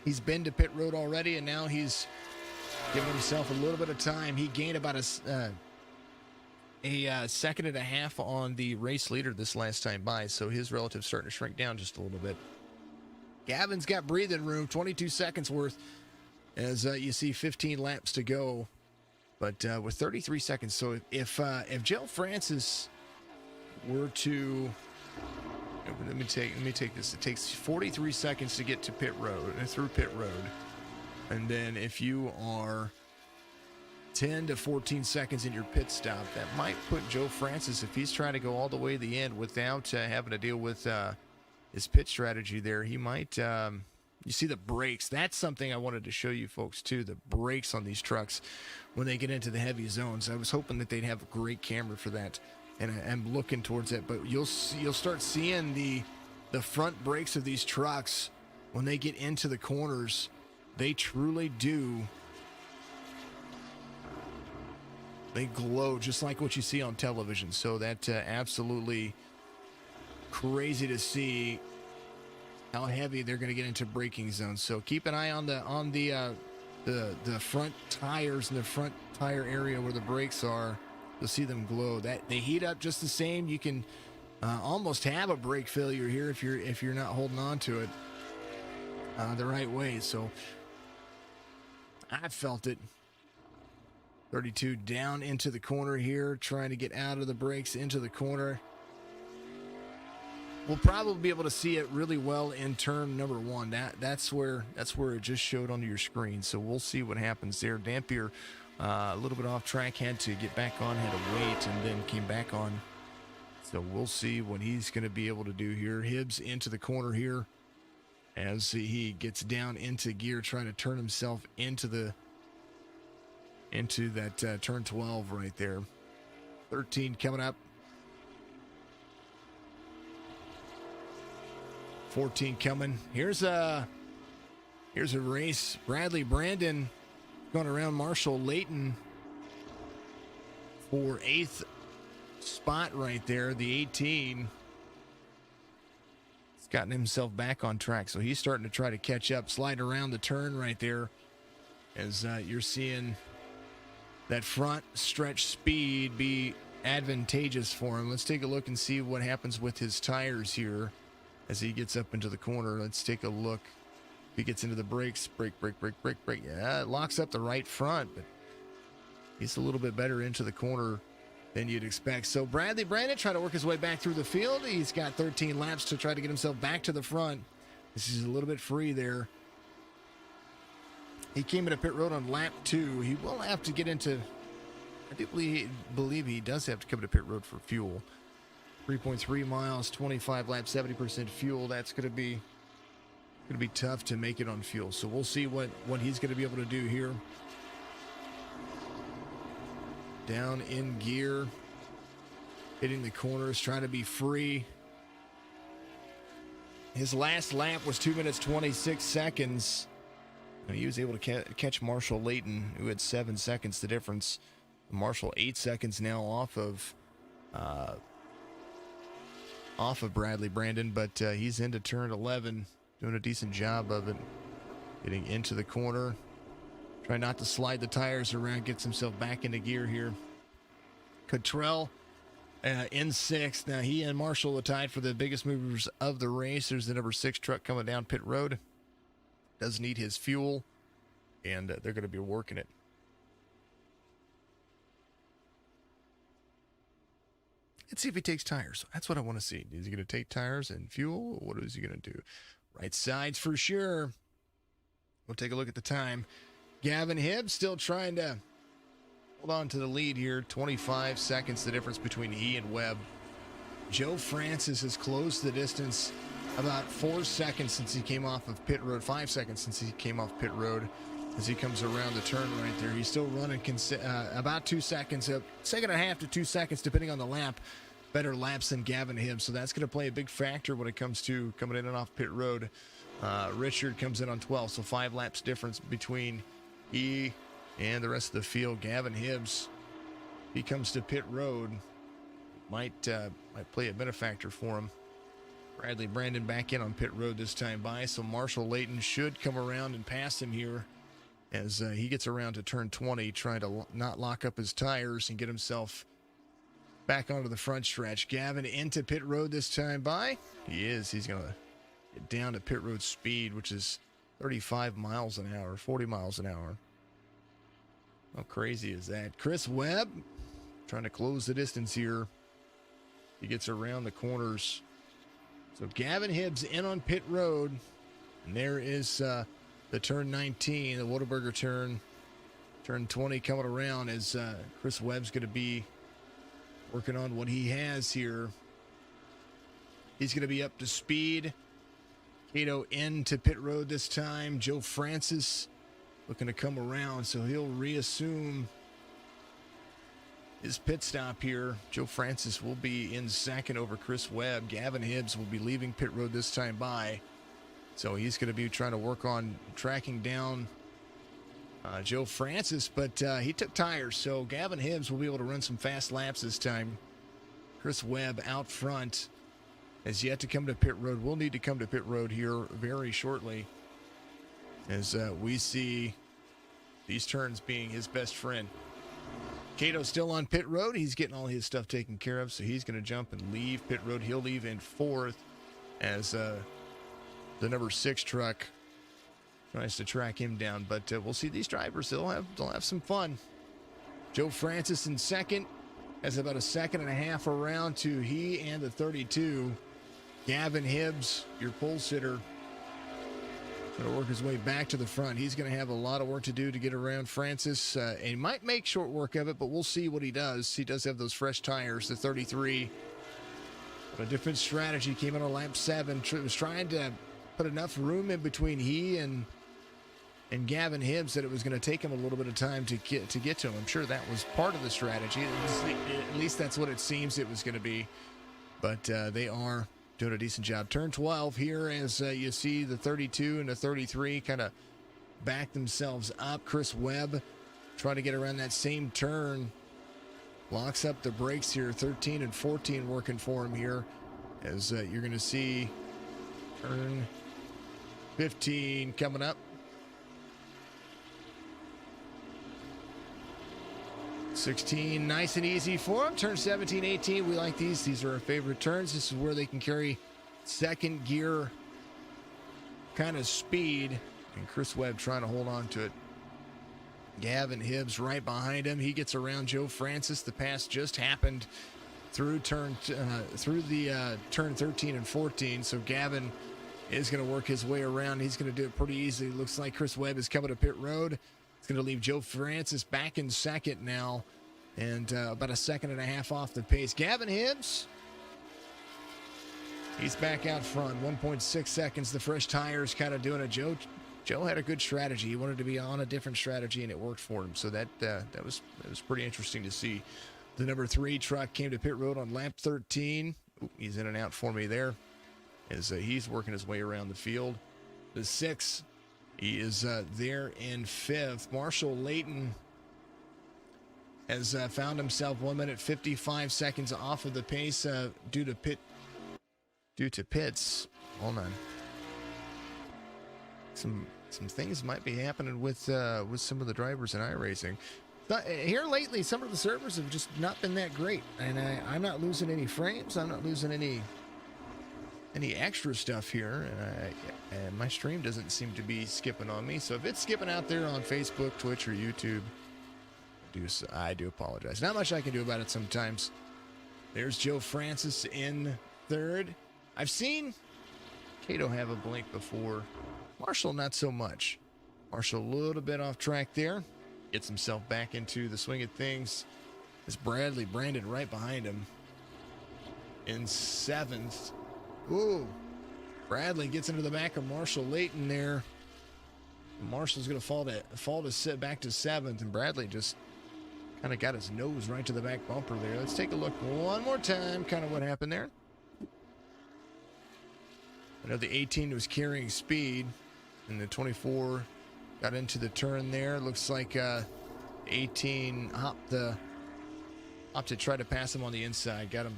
He's been to pit road already, and now he's giving himself a little bit of time. He gained about a second and a half on the race leader this last time by, so his relative's starting to shrink down just a little bit. Gavin's got breathing room, 22 seconds worth, as you see 15 laps to go, but with 33 seconds. So if Joe Francis were to, let me take this. It takes 43 seconds to get to pit road and through pit road, and then if you are 10 to 14 seconds in your pit stop, that might put Joe Francis, if he's trying to go all the way to the end without having to deal with his pit strategy there, he might, you see the brakes. That's something I wanted to show you folks too, the brakes on these trucks when they get into the heavy zones. I was hoping that they'd have a great camera for that, and I'm looking towards that, but you'll start seeing the front brakes of these trucks when they get into the corners. They truly do. They glow just like what you see on television. So that absolutely crazy to see how heavy they're going to get into braking zones. So keep an eye on the front tires and the front tire area where the brakes are. You'll see them glow. That they heat up just the same. You can almost have a brake failure here if you're not holding on to it the right way. So I felt it. 32 down into the corner here, trying to get out of the brakes into the corner. We'll probably be able to see it really well in turn number one. That's where it just showed on your screen. So we'll see what happens there. Dampier a little bit off track, had to get back on, had to wait, and then came back on. So we'll see what he's going to be able to do here. Hibbs into the corner here as he gets down into gear, trying to turn himself into that turn 12 right there. 13 coming up. 14 coming. Here's a race. Bradley Brandon going around Marshall Layton for 8th spot right there. The 18. He's gotten himself back on track, so he's starting to try to catch up, slide around the turn right there as you're seeing that front stretch speed be advantageous for him. Let's take a look and see what happens with his tires here as he gets up into the corner. Let's take a look. If he gets into the brakes, brake. Yeah, it locks up the right front, but he's a little bit better into the corner than you'd expect. So Bradley Brandon trying to work his way back through the field. He's got 13 laps to try to get himself back to the front. This is a little bit free there. He came into pit road on lap 2. He will have to get into, I do believe he does have to come to pit road for fuel. 3.3 miles, 25 laps, 70% fuel. That's going to be tough to make it on fuel. So we'll see what he's going to be able to do here. Down in gear, hitting the corners, trying to be free. His last lap was 2 minutes, 26 seconds. He was able to catch Marshall Layton, who had 7 seconds the difference. Marshall 8 seconds now off of Bradley Brandon, but he's into turn 11, doing a decent job of it, getting into the corner. Try not to slide the tires around, gets himself back into gear here. Cottrell in 6th. Now he and Marshall are tied for the biggest movers of the race. There's the number 6 truck coming down pit road. Does need his fuel, and they're going to be working it. Let's see if he takes tires. That's what I want to see. Is he going to take tires and fuel? What is he going to do? Right sides for sure. We'll take a look at the time. Gavin Hibbs still trying to hold on to the lead here. 25 seconds the difference between he and Webb. Joe Francis has closed the distance about 4 seconds since he came off of pit road. 5 seconds since he came off pit road as he comes around the turn right there. He's still running about 2 seconds, a second and a half to 2 seconds, depending on the lap. Better laps than Gavin Hibbs. So that's going to play a big factor when it comes to coming in and off pit road. Richard comes in on 12, so 5 laps difference between he and the rest of the field. Gavin Hibbs, he comes to pit road. might play a benefactor for him. Bradley Brandon back in on pit road this time by, so Marshall Layton should come around and pass him here as he gets around to turn 20, trying to not lock up his tires and get himself back onto the front stretch. Gavin into pit road this time by. He is. He's going to get down to pit road speed, which is 35 miles an hour, 40 miles an hour. How crazy is that? Chris Webb trying to close the distance here. He gets around the corners. So Gavin Hibbs in on pit road. And there is the turn 19, the Whataburger turn. Turn 20 coming around as Chris Webb's going to be working on what he has here. He's going to be up to speed. Cato into pit road this time. Joe Francis looking to come around, so he'll reassume his pit stop here. Joe Francis will be in second over Chris Webb. Gavin Hibbs will be leaving pit road this time by. So he's going to be trying to work on tracking down Joe Francis, but he took tires, so Gavin Hibbs will be able to run some fast laps this time. Chris Webb out front has yet to come to pit road. We'll need to come to pit road here very shortly as we see these turns being his best friend. Cato's still on pit road. He's getting all his stuff taken care of, so he's going to jump and leave pit road. He'll leave in fourth as the number 6 truck tries to track him down. But we'll see these drivers. They'll have some fun. Joe Francis in second has about a second and a half around to he and the 32. Gavin Hibbs, your pole sitter, going to work his way back to the front. He's going to have a lot of work to do to get around Francis. And he might make short work of it, but we'll see what he does. He does have those fresh tires, the 33. But a different strategy came in on lap 7. Was trying to put enough room in between he and Gavin Hibbs that it was going to take him a little bit of time to get to him. I'm sure that was part of the strategy. At least that's what it seems it was going to be. But they are doing a decent job. Turn 12 here as you see the 32 and the 33 kind of back themselves up. Chris Webb trying to get around that same turn. Locks up the brakes here. 13 and 14 working for him here as you're going to see turn 15 coming up. 16, nice and easy for them. Turn 17, 18, we like these. These are our favorite turns. This is where they can carry second gear kind of speed. And Chris Webb trying to hold on to it. Gavin Hibbs right behind him. He gets around Joe Francis. The pass just happened through turn 13 and 14. So Gavin is going to work his way around. He's going to do it pretty easily. Looks like Chris Webb is coming to pit road. It's going to leave Joe Francis back in second now, and about a second and a half off the pace. Gavin Hibbs, he's back out front, 1.6 seconds. The fresh tires kind of doing it. Joe had a good strategy. He wanted to be on a different strategy, and it worked for him. So that was pretty interesting to see. The number 3 truck came to pit road on lap 13. Ooh, he's in and out for me there as he's working his way around the field. The 6. He is there in 5th. Marshall Layton has found himself 1 minute 55 seconds off of the pace due to pits. Hold on. Some things might be happening with some of the drivers in iRacing. Here lately, some of the servers have just not been that great, and I'm not losing any frames. I'm not losing any extra stuff here, and my stream doesn't seem to be skipping on me. So if it's skipping out there on Facebook, Twitch, or YouTube, I do apologize. Not much I can do about it sometimes. There's Joe Francis in 3rd. I've seen Cato have a blink before. Marshall, not so much. Marshall a little bit off track there. Gets himself back into the swing of things. It's Bradley Brandon right behind him in 7th. Ooh, Bradley gets into the back of Marshall Layton there. Marshall's going to fall to sit back to 7th, and Bradley just kind of got his nose right to the back bumper there. Let's take a look one more time, kind of what happened there. I know the 18 was carrying speed, and the 24 got into the turn there. Looks like 18 hopped opted to try to pass him on the inside. Got him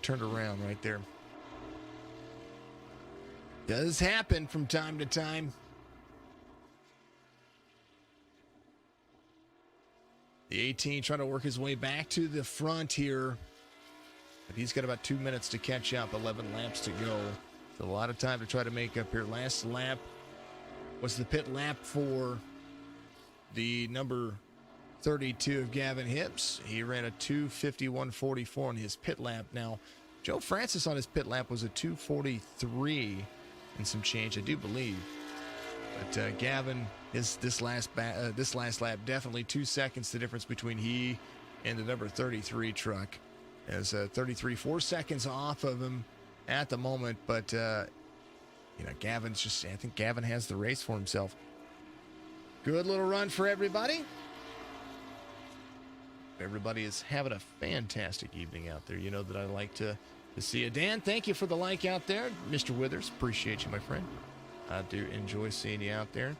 turned around right there. Does happen from time to time. The 18 trying to work his way back to the front here. But he's got about 2 minutes to catch up, 11 laps to go. So a lot of time to try to make up here. Last lap was the pit lap for the number 32 of Gavin Hibbs. He ran a 2:51.44 on his pit lap. Now, Joe Francis on his pit lap was a 2:43 and some change, I do believe. But Gavin, this last lap, definitely 2 seconds the difference between he and the number 33 truck. As 33, 4 seconds off of him at the moment. But, Gavin's just, I think Gavin has the race for himself. Good little run for everybody. Everybody is having a fantastic evening out there. You know that I like to see you. Dan, thank you for the like out there. Mr. Withers, appreciate you, my friend. I do enjoy seeing you out there.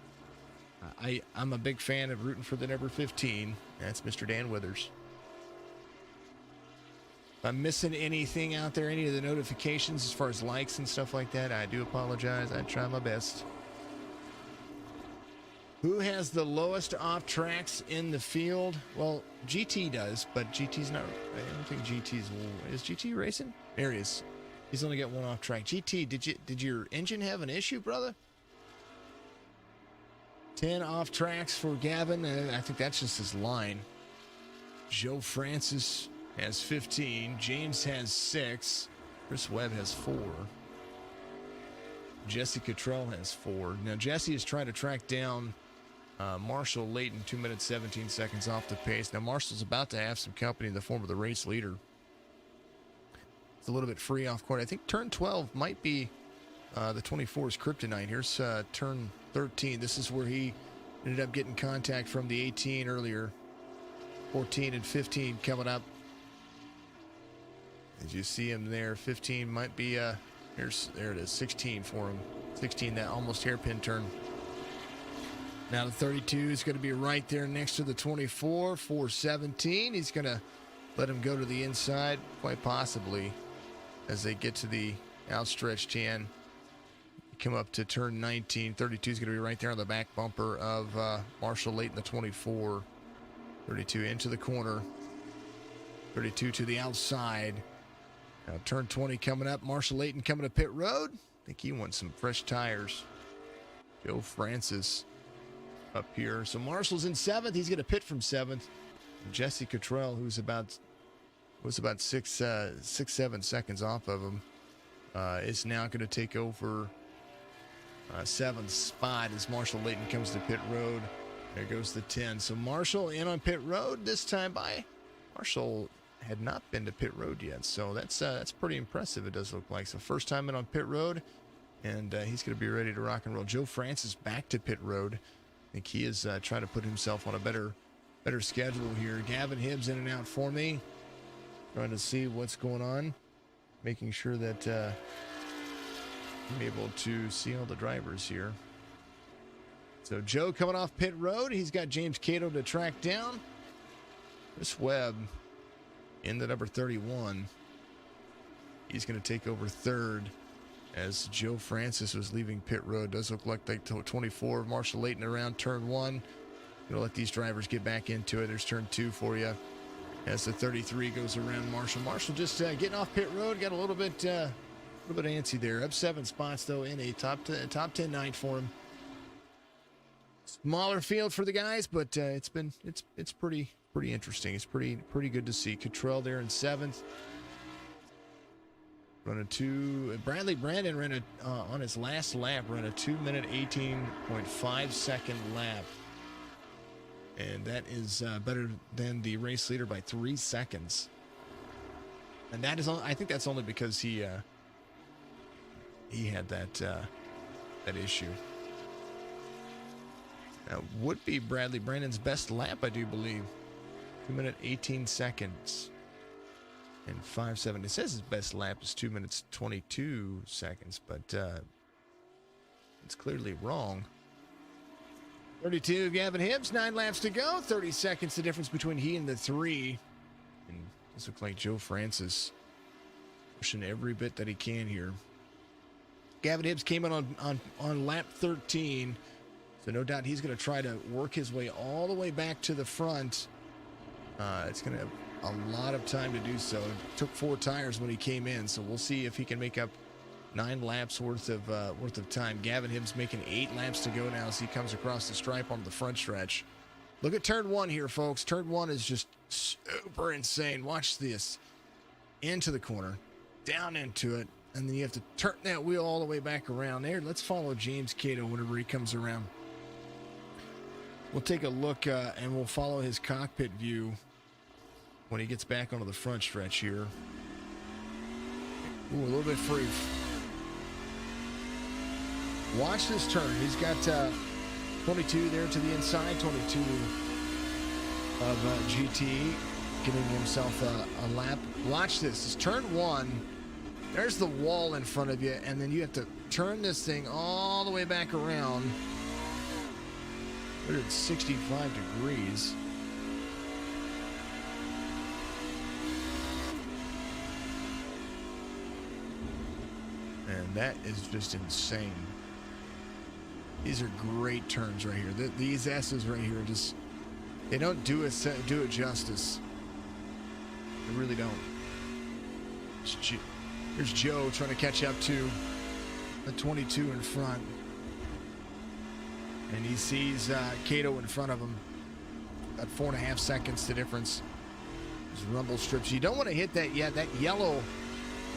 I'm a big fan of rooting for the number 15. That's Mr. Dan Withers. If I'm missing anything out there, any of the notifications as far as likes and stuff like that, I do apologize. I try my best. Who has the lowest off tracks in the field? Well, GT does, but GT's not. I don't think GT's. Is GT racing? There he is. He's only got one off track. GT, did your engine have an issue, brother? 10 off tracks for Gavin. I think that's just his line. Joe Francis has 15. James has 6. Chris Webb has 4. Jesse Cottrell has 4. Now, Jesse is trying to track down Marshall Layton, 2 minutes, 17 seconds off the pace. Now, Marshall's about to have some company in the form of the race leader. It's a little bit free off course. I think turn 12 might be the 24's kryptonite. Here's turn 13. This is where he ended up getting contact from the 18 earlier. 14 and 15 coming up. As you see him there, 15 might be, there it is, 16 for him. 16, that almost hairpin turn. Now the 32 is going to be right there next to the 24, 417. He's going to let him go to the inside, quite possibly, as they get to the outstretched 10. Come up to turn 19. 32 is going to be right there on the back bumper of Marshall Layton, the 24. 32 into the corner. 32 to the outside. Now turn 20 coming up. Marshall Layton coming to pit road. I think he wants some fresh tires. Joe Francis up here. So Marshall's in 7th. He's going to pit from 7th. And Jesse Cottrell, who's about 6, 7 seconds off of him, is now going to take over 7th spot as Marshall Layton comes to pit road. There goes the 10. So Marshall in on pit road this time by. Marshall had not been to pit road yet, so that's pretty impressive, it does look like. So first time in on pit road, and he's going to be ready to rock and roll. Joe Francis back to pit road. I think he is trying to put himself on a better schedule here. Gavin Hibbs in and out for me. Trying to see what's going on. Making sure that I'm able to see all the drivers here. So Joe coming off pit road. He's got James Cato to track down. Chris Webb in the number 31. He's going to take over 3rd as Joe Francis was leaving pit road. Does look like the 24. Marshall Layton around turn 1. Going to let these drivers get back into it. There's turn 2 for you as the 33 goes around Marshall. Marshall just getting off pit road. Got a little bit antsy there. Up 7 spots though in a top 10 night for him. Smaller field for the guys, but it's pretty interesting. It's pretty good to see. Cottrell there in 7th. Running 2. Bradley Brandon ran on his last lap, ran a 2 minute 18.5 second lap, and that is better than the race leader by 3 seconds. And that is, I think that's only because he had that issue. That would be Bradley Brandon's best lap, I do believe. 2 minute 18 seconds and 5.7. It says his best lap is 2 minutes 22 seconds, but it's clearly wrong. 32, Gavin Hibbs, 9 laps to go. 30 seconds the difference between he and the 3. This looks like Joe Francis pushing every bit that he can here. Gavin Hibbs came in on lap 13, so no doubt he's going to try to work his way all the way back to the front. It's going to have a lot of time to do so. It took 4 tires when he came in, so we'll see if he can make up 9 laps worth of time. Gavin Hibbs making 8 laps to go now as he comes across the stripe on the front stretch. Look at turn 1 here, folks. Turn 1 is just super insane. Watch this. Into the corner, down into it, and then you have to turn that wheel all the way back around there. Let's follow James Cato whenever he comes around. We'll take a look and we'll follow his cockpit view when he gets back onto the front stretch here. Ooh, a little bit free. Watch this turn. He's got 22 there to the inside, 22 of GT, giving himself a lap. Watch this. It's turn 1. There's the wall in front of you, and then you have to turn this thing all the way back around. 165 degrees. And that is just insane. These are great turns right here. These S's right here, just, they don't do it justice. They really don't. Here's Joe trying to catch up to the 22 in front. And he sees Cato in front of him. About 4.5 seconds the difference. There's rumble strips. You don't want to hit that yet. That yellow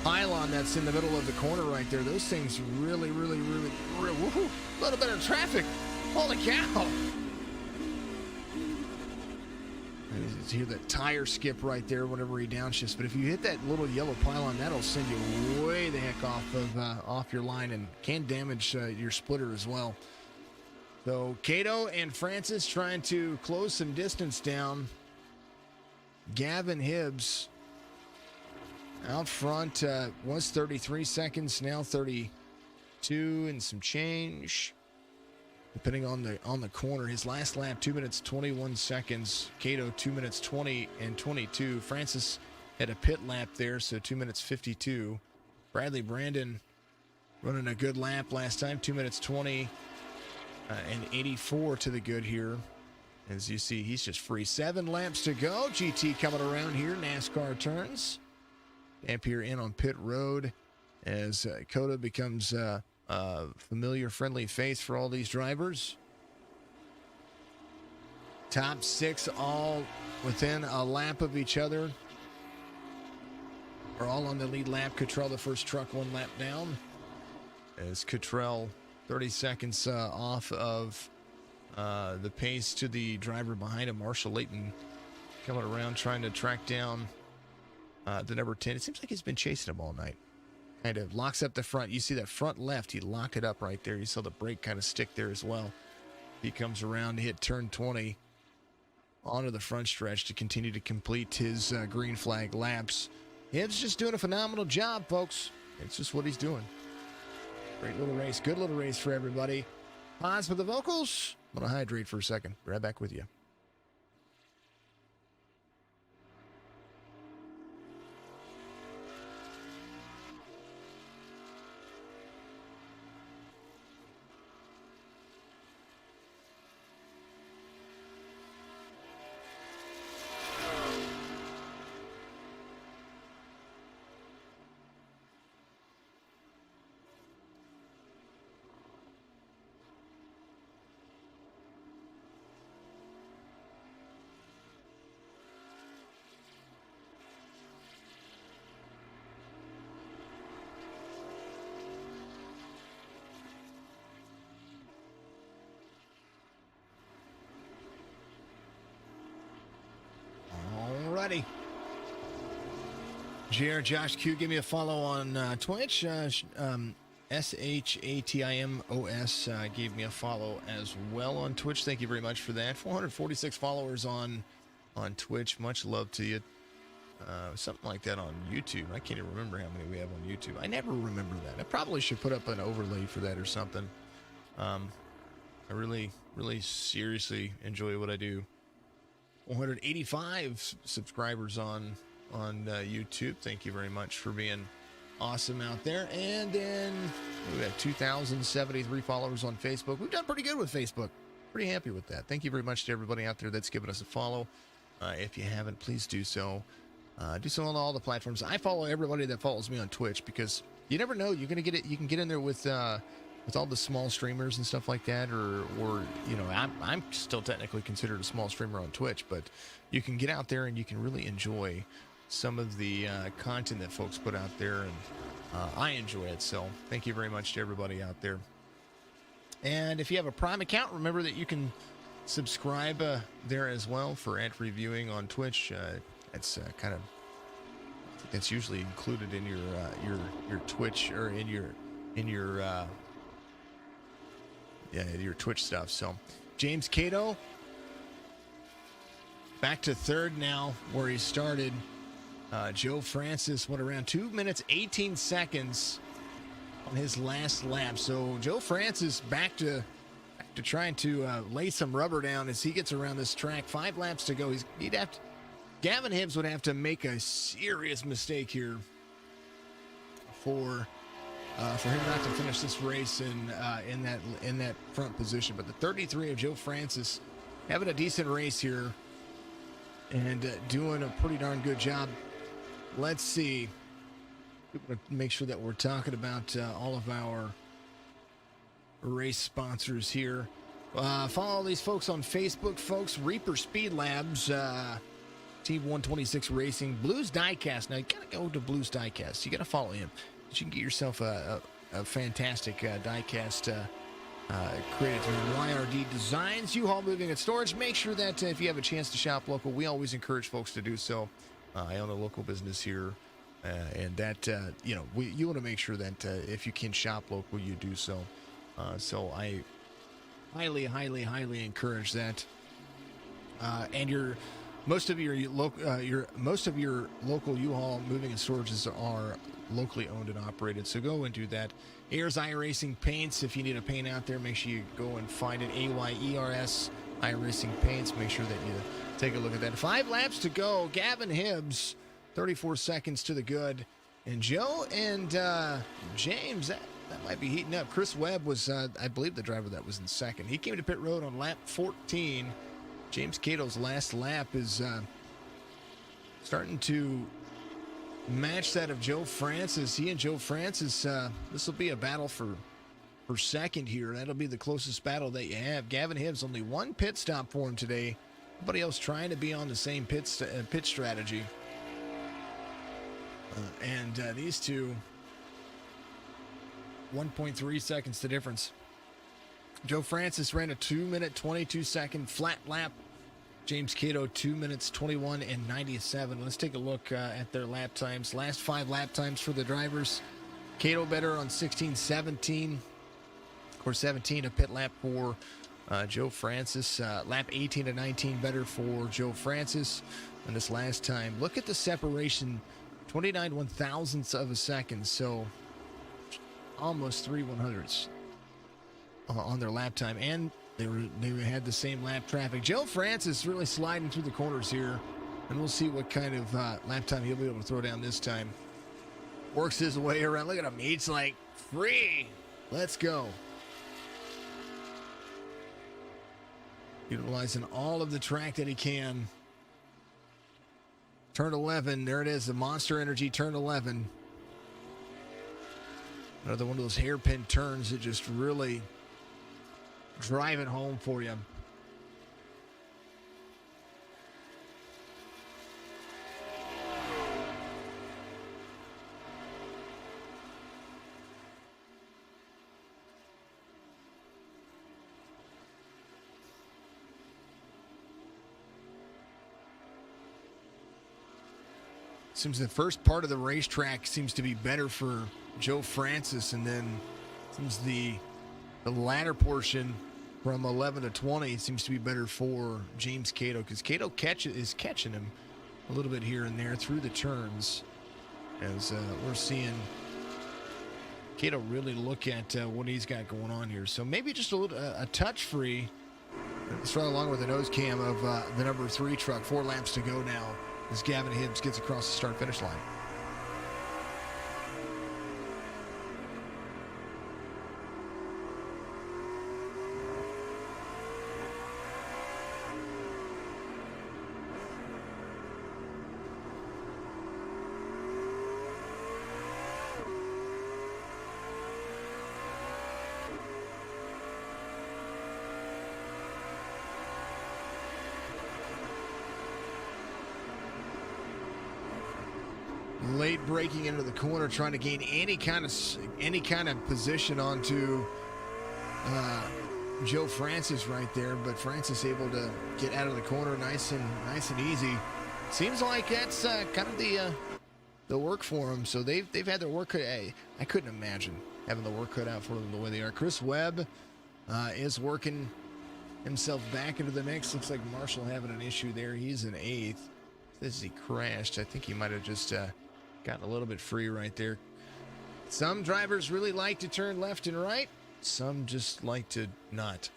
pylon that's in the middle of the corner right there. Those things really, woohoo, a little bit of traffic. Holy cow. You hear that tire skip right there whenever he downshifts. But if you hit that little yellow pylon, that'll send you way the heck off your line and can damage your splitter as well. So Cato and Francis trying to close some distance down. Gavin Hibbs out front was 33 seconds, now 32 and some change, depending on the corner. His last lap, 2 minutes 21 seconds. Cato 2 minutes 20 and 22. Francis had a pit lap there, so 2 minutes 52. Bradley Brandon running a good lap last time, 2 minutes 20 and 84 to the good here. As you see, he's just free. 7 laps to go. GT coming around here. NASCAR turns. Dampier in on pit road as COTA becomes a familiar, friendly face for all these drivers. Top 6 all within a lap of each other. We're all on the lead lap. Cottrell, the first truck, 1 lap down. As Cottrell 30 seconds off of the pace to the driver behind him, Marshall Layton, coming around trying to track down the number 10. It seems like he's been chasing him all night. Kind of locks up the front. You see that front left, he locked it up right there. You saw the brake kind of stick there as well. He comes around to hit turn 20 onto the front stretch to continue to complete his green flag laps. Hibbs just doing a phenomenal job, folks. It's just what he's doing. Great little race. Good little race for everybody. Pause for the vocals. I'm going to hydrate for a second. Be right back with you. Alrighty. JR Josh Q, give me a follow on Twitch. SHATIMOS gave me a follow as well on Twitch. Thank you very much for that. 446 followers on Twitch. Much love to you. Something like that on YouTube. I can't even remember how many we have on YouTube. I never remember that. I probably should put up an overlay for that or something. I really seriously enjoy what I do. 185 subscribers on on YouTube. Thank you very much for being awesome out there. And then we have 2,073 followers on Facebook. We've done pretty good with Facebook. Pretty happy with that. Thank you very much to everybody out there that's given us a follow. If you haven't, please do so. Do so on all the platforms. I follow everybody that follows me on Twitch because you never know. You're gonna get it. You can get in there with all the small streamers and stuff like that, or you know, I'm still technically considered a small streamer on Twitch, but you can get out there and you can really enjoy some of the content that folks put out there, and I enjoy it. So thank you very much to everybody out there. And if you have a Prime account, remember that you can subscribe there as well for ad-free viewing on Twitch. That's kind of, that's usually included in your Twitch, or in your your Twitch stuff. So James Cato back to third now where he started. Joe Francis went around 2 minutes 18 seconds on his last lap. So Joe Francis back to trying to lay some rubber down as he gets around this track. 5 laps to go. Gavin Hibbs would have to make a serious mistake here for him not to finish this race in that front position. But the 33 of Joe Francis having a decent race here and doing a pretty darn good job. Let's see. Make sure that we're talking about all of our race sponsors here. Follow all these folks on Facebook, folks. Reaper Speedlabs, Team 126 Racing, Blues Diecast. Now you gotta go to Blues Diecast. You gotta follow him. You can get yourself a fantastic diecast created through YRD Designs. U-Haul Moving and Storage. Make sure that if you have a chance to shop local, we always encourage folks to do so. I own a local business here, and that you want to make sure that if you can shop local, you do so. So I highly encourage that. And most of your local U-Haul Moving and Storages are locally owned and operated. So go and do that. Ayers iRacing Paints. If you need a paint out there, make sure you go and find it. AYERS iRacing Paints. Make sure that you take a look at that. 5 laps to go. Gavin Hibbs, 34 seconds to the good. And Joe and James, that might be heating up. Chris Webb was, I believe, the driver that was in second. He came to pit road on lap 14. James Cato's last lap is starting to match that of Joe Francis. He and Joe Francis, this will be a battle for second here. That'll be the closest battle that you have. Gavin Hibbs, only 1 pit stop for him today. Everybody else trying to be on the same pit strategy. And these two, 1.3 seconds the difference. Joe Francis ran a 2 minute 22 second flat lap. James Cato 2 minutes 21 and 97. Let's take a look at their lap times. Last 5 lap times for the drivers. Cato better on 16-17. Of course, 17 a pit lap for Joe Francis. Lap 18 to 19 better for Joe Francis. And this last time, look at the separation, 29 one-thousandths of a second. So almost 3 100ths on their lap time. And they had the same lap traffic. Joe Francis really sliding through the corners here. And we'll see what kind of lap time he'll be able to throw down this time. Works his way around. Look at him. He's like, free. Let's go. Utilizing all of the track that he can. Turn 11. There it is. The Monster Energy turn 11. Another one of those hairpin turns that just really drive it home for you. Seems the first part of the racetrack seems to be better for Joe Francis, and then seems the latter portion from 11 to 20 seems to be better for James Cato, because Cato is catching him a little bit here and there through the turns, as we're seeing Cato really look at what he's got going on here. So maybe just a touch free. It's right along with the nose cam of the number 3 truck. 4 laps to go now as Gavin Hibbs gets across the start-finish line. Late breaking into the corner, trying to gain any kind of position onto Joe Francis right there, but Francis able to get out of the corner nice and easy. Seems like that's kind of the work for him. So they've had their work cut. I couldn't imagine having the work cut out for them the way they are. Chris Webb is working himself back into the mix. Looks like Marshall having an issue there. He's in 8th. This is he crashed. I think he might have just gotten a little bit free right there. Some drivers really like to turn left and right. Some just like to not.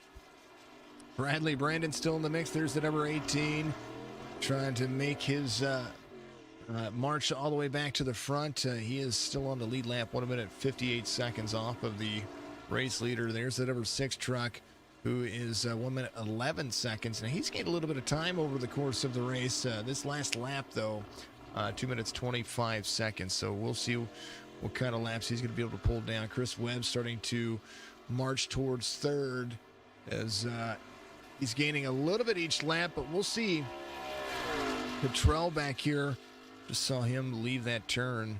Bradley Brandon still in the mix. There's the number 18. Trying to make his march all the way back to the front. He is still on the lead lap. 1 minute 58 seconds off of the race leader. There's the number 6 truck, who is 1 minute 11 seconds. Now, he's gained a little bit of time over the course of the race. This last lap, though, 2 minutes 25 seconds. So we'll see what kind of laps he's going to be able to pull down. Chris Webb starting to march towards 3rd as he's gaining a little bit each lap, but we'll see. Cottrell back here, just saw him leave that turn.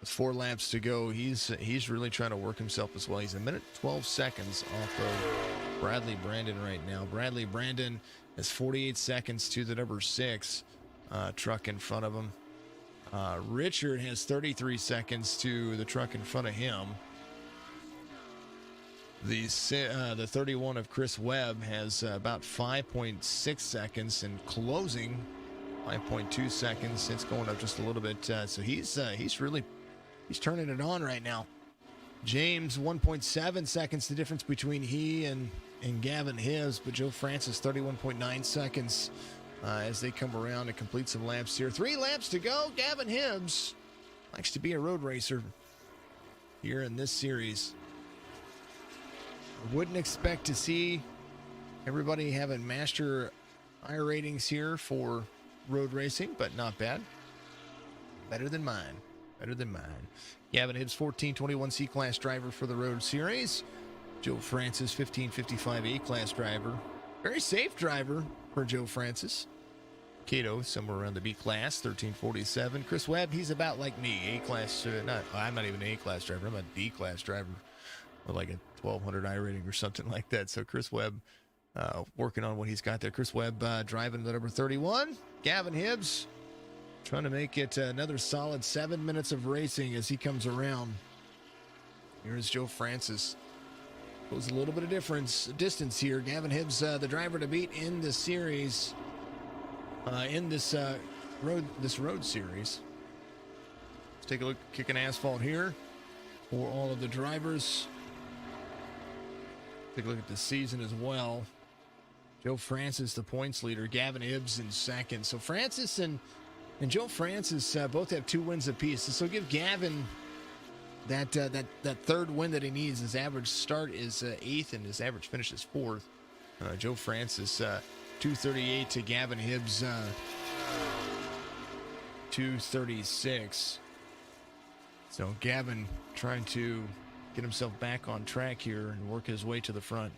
With 4 laps to go, he's really trying to work himself as well. He's 1 minute 12 seconds off of Bradley Brandon right now. Bradley Brandon has 48 seconds to the number 6 truck in front of him. Richard has 33 seconds to the truck in front of him. The 31 of Chris Webb has about 5.6 seconds and closing 5.2 seconds. It's going up just a little bit. So he's turning it on right now. James, 1.7 seconds, the difference between he and Gavin Hibbs, but Joe Francis, 31.9 seconds as they come around to complete some laps here. 3 laps to go. Gavin Hibbs likes to be a road racer here in this series. Wouldn't expect to see everybody having master iRatings here for road racing, but not bad. Better than mine. Gavin Hibbs, 1421 C-Class driver for the Road Series. Joe Francis, 1555 A-Class driver. Very safe driver for Joe Francis. Cato, somewhere around the B-Class, 1347. Chris Webb, he's about like me. A-Class, I'm not even an A-Class driver. I'm a D-Class driver with like a 1200 iRating or something like that. So Chris Webb working on what he's got there. Chris Webb driving the number 31. Gavin Hibbs trying to make it another solid 7 minutes of racing as he comes around. Here's Joe Francis. Goes a little bit of distance here. Gavin Hibbs, the driver to beat in the series, in this road series. Let's take a look at Kickin Assphalt here for all of the drivers. Take a look at the season as well. Joe Francis, the points leader. Gavin Hibbs in second. So Francis and Joe Francis both have 2 wins apiece. This will give Gavin that 3rd win that he needs. His average start is 8th, and his average finish is 4th. Joe Francis, 238 to Gavin Hibbs, 236. So Gavin trying to get himself back on track here and work his way to the front.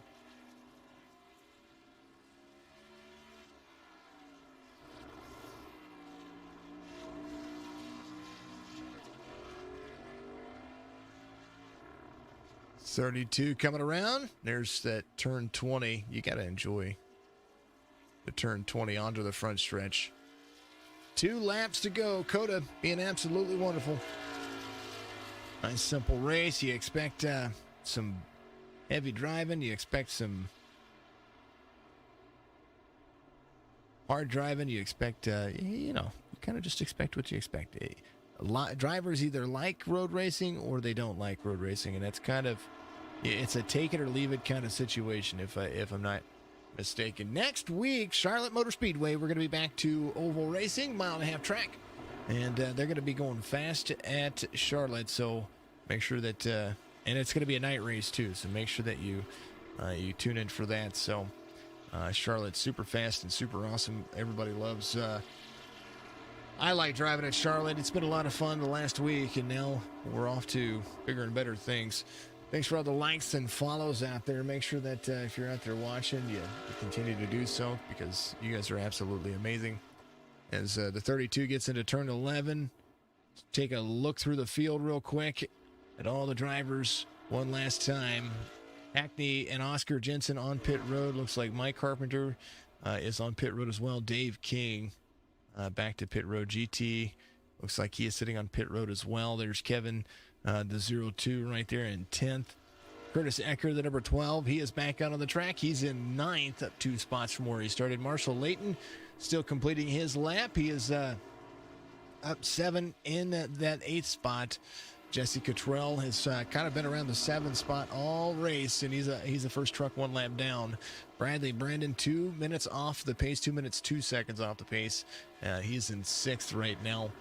.32 coming around. There's that turn 20. You got to enjoy the turn 20 onto the front stretch. 2 laps to go. COTA being absolutely wonderful. Nice simple race. You expect some heavy driving. You expect some hard driving. You expect, you kind of just expect what you expect. Drivers either like road racing or they don't like road racing, and that's kind of, it's a take it or leave it kind of situation. If mistaken. Next week, Charlotte Motor Speedway, we're going to be back to oval racing, 1.5-mile track. And they're going to be going fast at Charlotte. So make sure that, and it's going to be a night race too. So make sure that you tune in for that. So Charlotte's super fast and super awesome. Everybody loves, I like driving at Charlotte. It's been a lot of fun the last week, and now we're off to bigger and better things. Thanks for all the likes and follows out there. Make sure that if you're out there watching, you continue to do so, because you guys are absolutely amazing. As the 32 gets into turn 11, take a look through the field real quick at all the drivers one last time. Hackney and Oscar Jensen on pit road. Looks like Mike Carpenter is on pit road as well. Dave King back to pit road. GT looks like he is sitting on pit road as well. There's Kevin, the 02 right there in 10th. Curtis Ecker, the number 12, he is back out on the track. He's in 9th, up 2 spots from where he started. Marshall Layton still completing his lap. He is up 7 in that 8th spot. Jesse Cottrell has kind of been around the 7th spot all race, and he's the first truck 1 lap down. Bradley Brandon 2 minutes off the pace, 2 minutes 2 seconds off the pace. He's in 6th right now.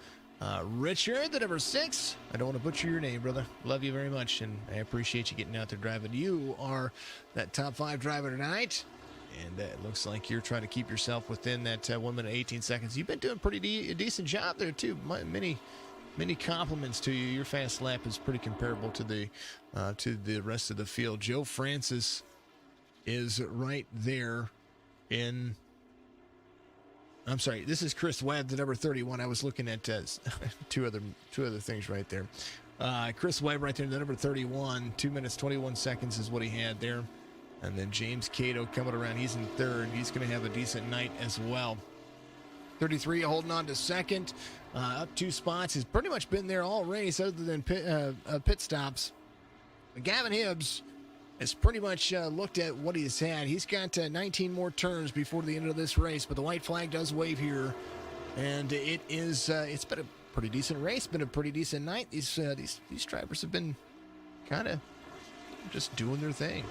Richard, the number 6. I don't want to butcher your name, brother. Love you very much, and I appreciate you getting out there driving. You are that top 5 driver tonight, and it looks like you're trying to keep yourself within that 1 minute 18 seconds. You've been doing a decent job there too. Many compliments to you. Your fast lap is pretty comparable to the rest of the field. Joe Francis is right there in. I'm sorry. This is Chris Webb, the number 31. I was looking at two other things right there. Chris Webb right there, the number 31. 2 minutes 21 seconds is what he had there. And then James Cato coming around. He's in 3rd. He's going to have a decent night as well. 33 holding on to 2nd, up 2 spots. Has pretty much been there all race other than pit stops. But Gavin Hibbs has pretty much looked at what he's had. He's got 19 more turns before the end of this race, but the white flag does wave here. And it's been a pretty decent race, been a pretty decent night. These drivers have been kind of just doing their thing.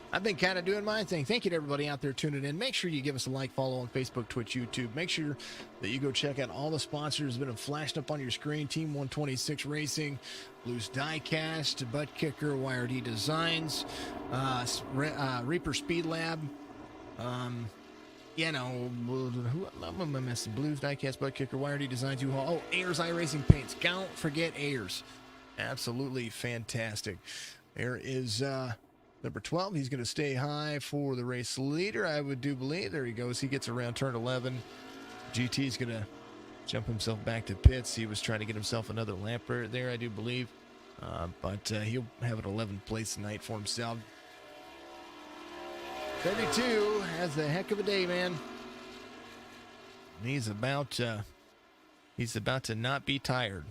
I've been kind of doing my thing. Thank you to everybody out there tuning in. Make sure you give us a like, follow on Facebook, Twitch, YouTube. Make sure that you go check out all the sponsors that have been flashed up on your screen. Team 126 Racing, Blues Diecast, Buttkicker, YRD Designs, Reaper Speedlab. I'm messing. Blues Diecast, Buttkicker, YRD Designs, U-Haul. Oh, Ayers iRacing Paints. Don't forget Ayers. Absolutely fantastic. There is number 12, he's going to stay high for the race leader, I would do believe. There he goes. He gets around turn 11. GT's going to jump himself back to pits. He was trying to get himself another lap there, I do believe. But he'll have an 11th place tonight for himself. 32 has a heck of a day, man. He's about to not be tired.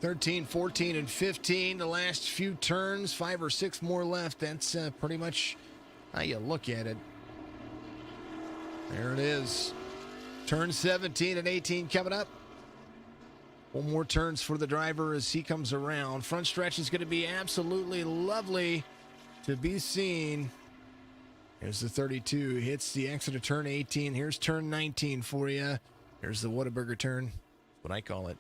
$13, $14, and $15. The last few turns, 5 or 6 more left. That's pretty much how you look at it. There it is. Turn 17 and 18 coming up. 1 more turns for the driver as he comes around. Front stretch is going to be absolutely lovely to be seen. Here's the 32. Hits the exit of turn 18. Here's turn 19 for you. Here's the Whataburger turn. What I call it.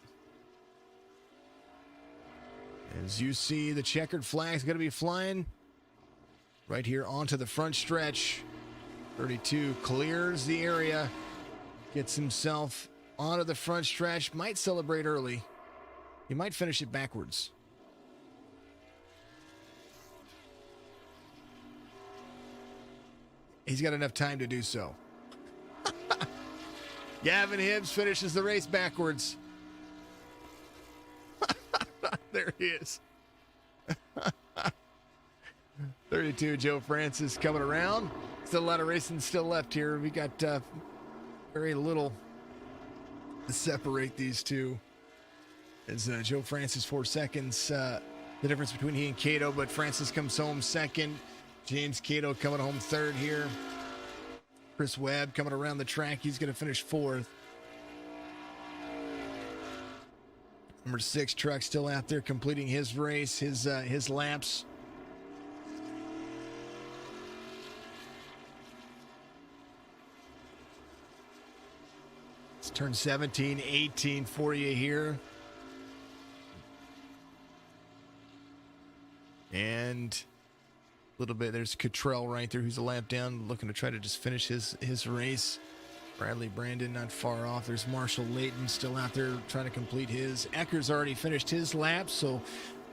As you see, the checkered flag is going to be flying right here onto the front stretch. 32 clears the area, gets himself onto the front stretch, might celebrate early. He might finish it backwards. He's got enough time to do so. Gavin Hibbs finishes the race backwards. There he is. 32, Joe Francis coming around. Still a lot of racing still left here. We got very little to separate these two. As Joe Francis 4 seconds, the difference between he and Cato, but Francis comes home second. James Cato coming home third here. Chris Webb coming around the track. He's going to finish 4th. Number 6 truck still out there completing his race, his laps. It's turn 17, 18 for you here. And a little bit, there's Cottrell right there who's a lap down, looking to try to just finish his race. Bradley Brandon not far off. There's Marshall Layton still out there trying to complete his. Ecker's already finished his lap, so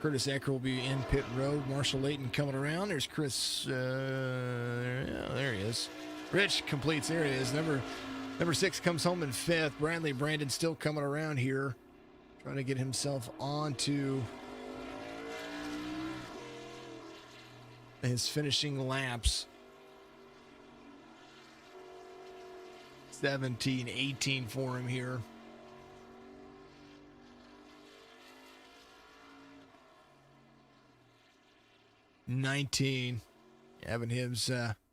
Curtis Ecker will be in pit road. Marshall Layton coming around. There's Chris. There he is. Rich completes. There he is. Number 6 comes home in 5th. Bradley Brandon still coming around here, trying to get himself onto his finishing laps. 17, 18 for him here. $19. Evan Hibbs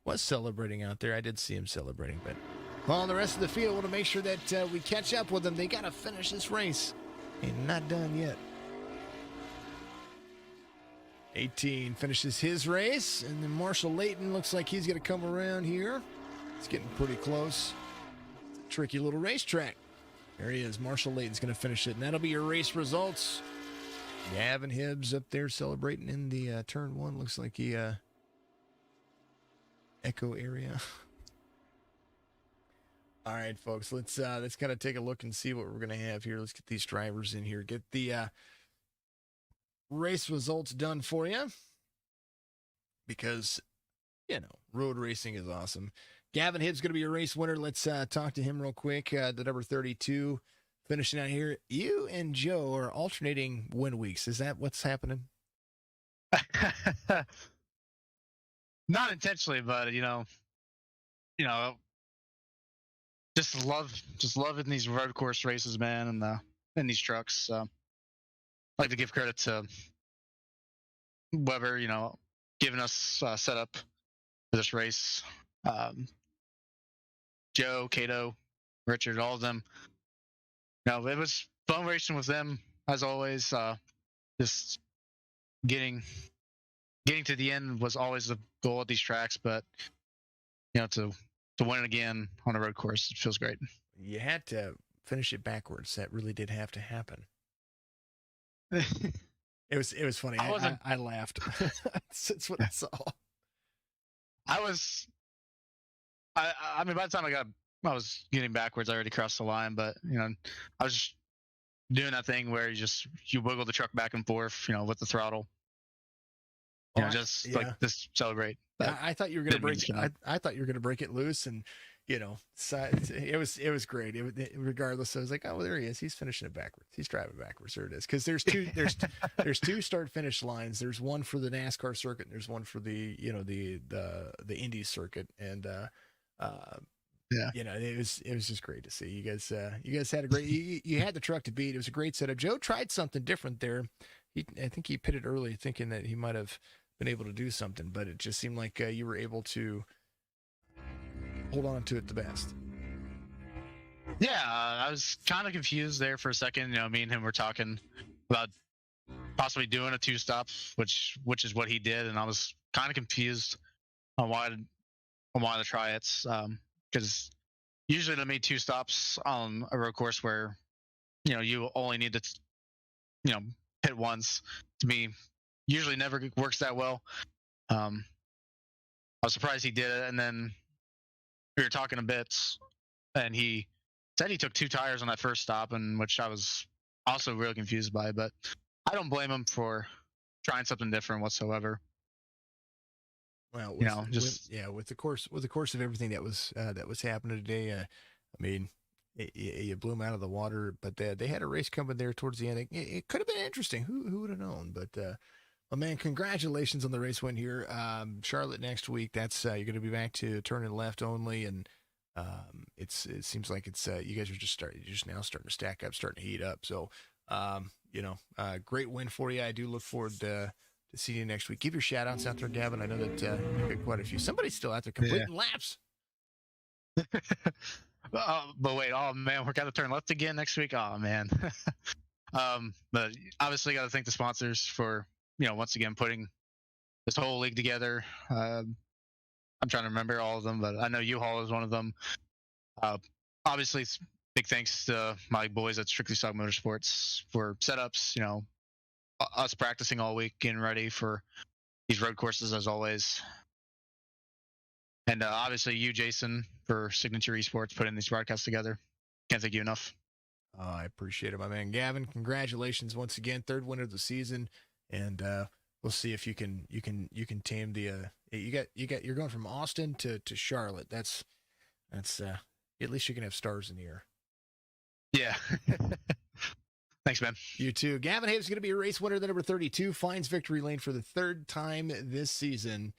was celebrating out there. I did see him celebrating, but well, the rest of the field want to make sure that we catch up with them. They got to finish this race. Ain't not done yet. 18 finishes his race, and then Marshall Layton looks like he's going to come around here. It's getting pretty close. Tricky little racetrack. There he is. Marshall Layton's going to finish it, and that'll be your race results. Gavin Hibbs up there celebrating in the turn 1. Looks like he echo area. All right, folks. Let's kind of take a look and see what we're going to have here. Let's get these drivers in here. Get the race results done for you, because road racing is awesome. Gavin Hibbs going to be your race winner. Let's talk to him real quick. The number 32 finishing out here. You and Joe are alternating win weeks. Is that what's happening? Not intentionally, but just loving these road course races, man, and in these trucks. I'd like to give credit to Weber, giving us setup for this race. Joe, Cato, Richard, all of them. It was fun racing with them as always. Just getting to the end was always the goal at these tracks, but to win it again on a road course, it feels great. You had to finish it backwards. That really did have to happen. It was funny. I laughed. That's what I saw. I mean, by the time I was getting backwards, I already crossed the line, but I was just doing that thing where you wiggle the truck back and forth, with the throttle. Like just celebrate. I thought you were going to break. I thought you were going to break it loose, and so it was great. Regardless, I was like, oh, well, there he is. He's finishing it backwards. He's driving backwards. There it is. Because there's two start finish lines. There's one for the NASCAR circuit, and there's one for the the Indy circuit, and it was just great to see you guys. You guys had a great. You had the truck to beat. It was a great setup. Joe tried something different there. I think he pitted early, thinking that he might have been able to do something, but it just seemed like you were able to hold on to it the best. Yeah, I was kind of confused there for a second. Me and him were talking about possibly doing a 2-stop, which is what he did, and I was kind of confused on why to try it, because usually they made 2 stops on a road course where you only need to hit once. To me, usually never works that well. I was surprised he did it, and then we were talking a bit, and he said he took 2 tires on that first stop, and which I was also really confused by, but I don't blame him for trying something different whatsoever. Well, with the course of everything that was happening today, I mean, you blew him out of the water, but they had a race coming there towards the end. It could have been interesting. Who would have known? But well, man, congratulations on the race win here. Charlotte next week. That's you're going to be back to turning left only, and it seems like it's you guys are just now starting to stack up, starting to heat up. So great win for you. I do look forward to seeing you next week. Give your shout outs out there, Gavin. I know that you picked quite a few. Somebody's still out there completing laps. But wait, oh man, we're gonna turn left again next week. Oh man. But obviously, got to thank the sponsors for once again putting this whole league together. I'm trying to remember all of them, but I know U-Haul is one of them. Uh, Obviously, big thanks to my boys at Strictly Stock Motorsports for setups. Us practicing all week, getting ready for these road courses as always. And obviously you, Jason, for Signature Esports, putting these broadcasts together. Can't thank you enough. Oh, I appreciate it, my man. Gavin, congratulations once again, third winner of the season, and we'll see if you can tame the. You're going from Austin to Charlotte. That's at least you can have stars in the air. Yeah. Thanks, man. You too. Gavin Hayes is going to be a race winner. The number 32 finds victory lane for the third time this season,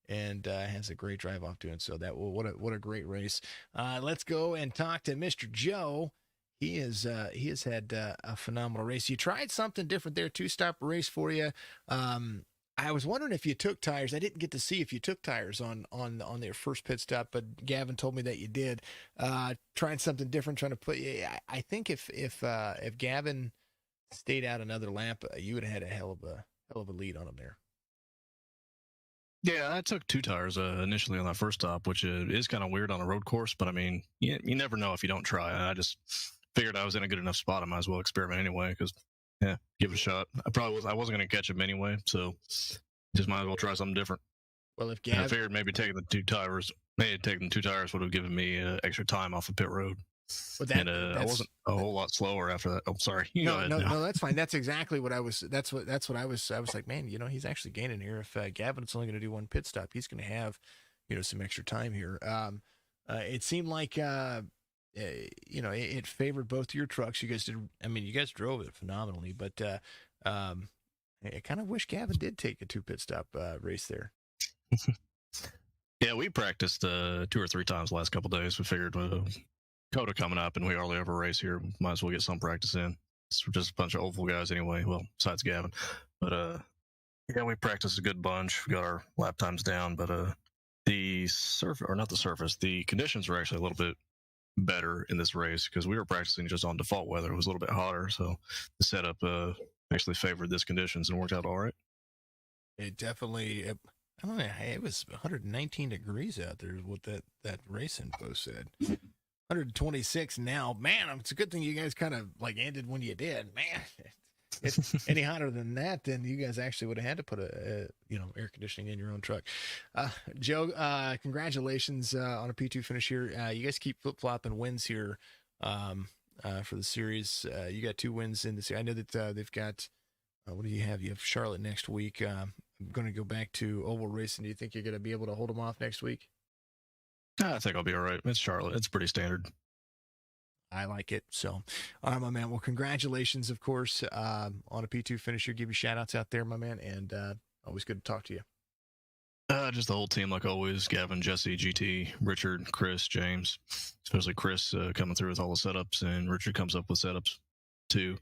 and has a great drive off doing so. What a great race. Let's go and talk to Mr. Joe. He has had a phenomenal race. You tried something different there, two-stop race for you. I was wondering if you took tires. I didn't get to see if you took tires on their first pit stop, but Gavin told me that you did. Trying something different, trying to put. I think if Gavin stayed out another lap, you would have had a hell of a lead on him there. Yeah, I took two tires initially on that first stop, which is kind of weird on a road course. But I mean, you never know if you don't try. I just figured I was in a good enough spot. I might as well experiment anyway, because give it a shot. I wasn't going to catch him anyway, so just might as well try something different. Well, if I figured maybe taking the two tires would have given me extra time off the pit road. But I wasn't a whole lot slower after that. Oh, sorry. No, that's fine. That's exactly what I was. That's what I was. I was like, man, he's actually gaining here. If Gavin's only going to do one pit stop, he's going to have, some extra time here. It seemed like, it favored both your trucks. You guys did. I mean, you guys drove it phenomenally, but I kind of wish Gavin did take a 2 pit stop race there. Yeah, we practiced 2 or 3 times the last couple of days. We figured COTA coming up, and we hardly ever race here. Might as well get some practice in. It's just a bunch of oval guys anyway. Well, besides Gavin, but yeah, we practiced a good bunch. We got our lap times down, but the conditions were actually a little bit better in this race because we were practicing just on default weather. It was a little bit hotter, so the setup actually favored this conditions and worked out all right. It definitely. I don't know. It was 119 degrees out there. What that race info said. 126 now. Man, it's a good thing you guys kind of ended when you did. Man, if any hotter than that, then you guys actually would have had to put air conditioning in your own truck. Joe, congratulations on a P2 finish here. You guys keep flip-flopping wins here for the series. You got 2 wins in this year. I know that they've got, what do you have? You have Charlotte next week. I'm going to go back to oval racing. Do you think you're going to be able to hold them off next week? I think I'll be all right. It's Charlotte. It's pretty standard. I like it. So, all right, my man. Well, congratulations, of course, on a P2 finisher. Give you shout-outs out there, my man, and always good to talk to you. Just the whole team, like always. Gavin, Jesse, GT, Richard, Chris, James. Especially Chris coming through with all the setups, and Richard comes up with setups, too.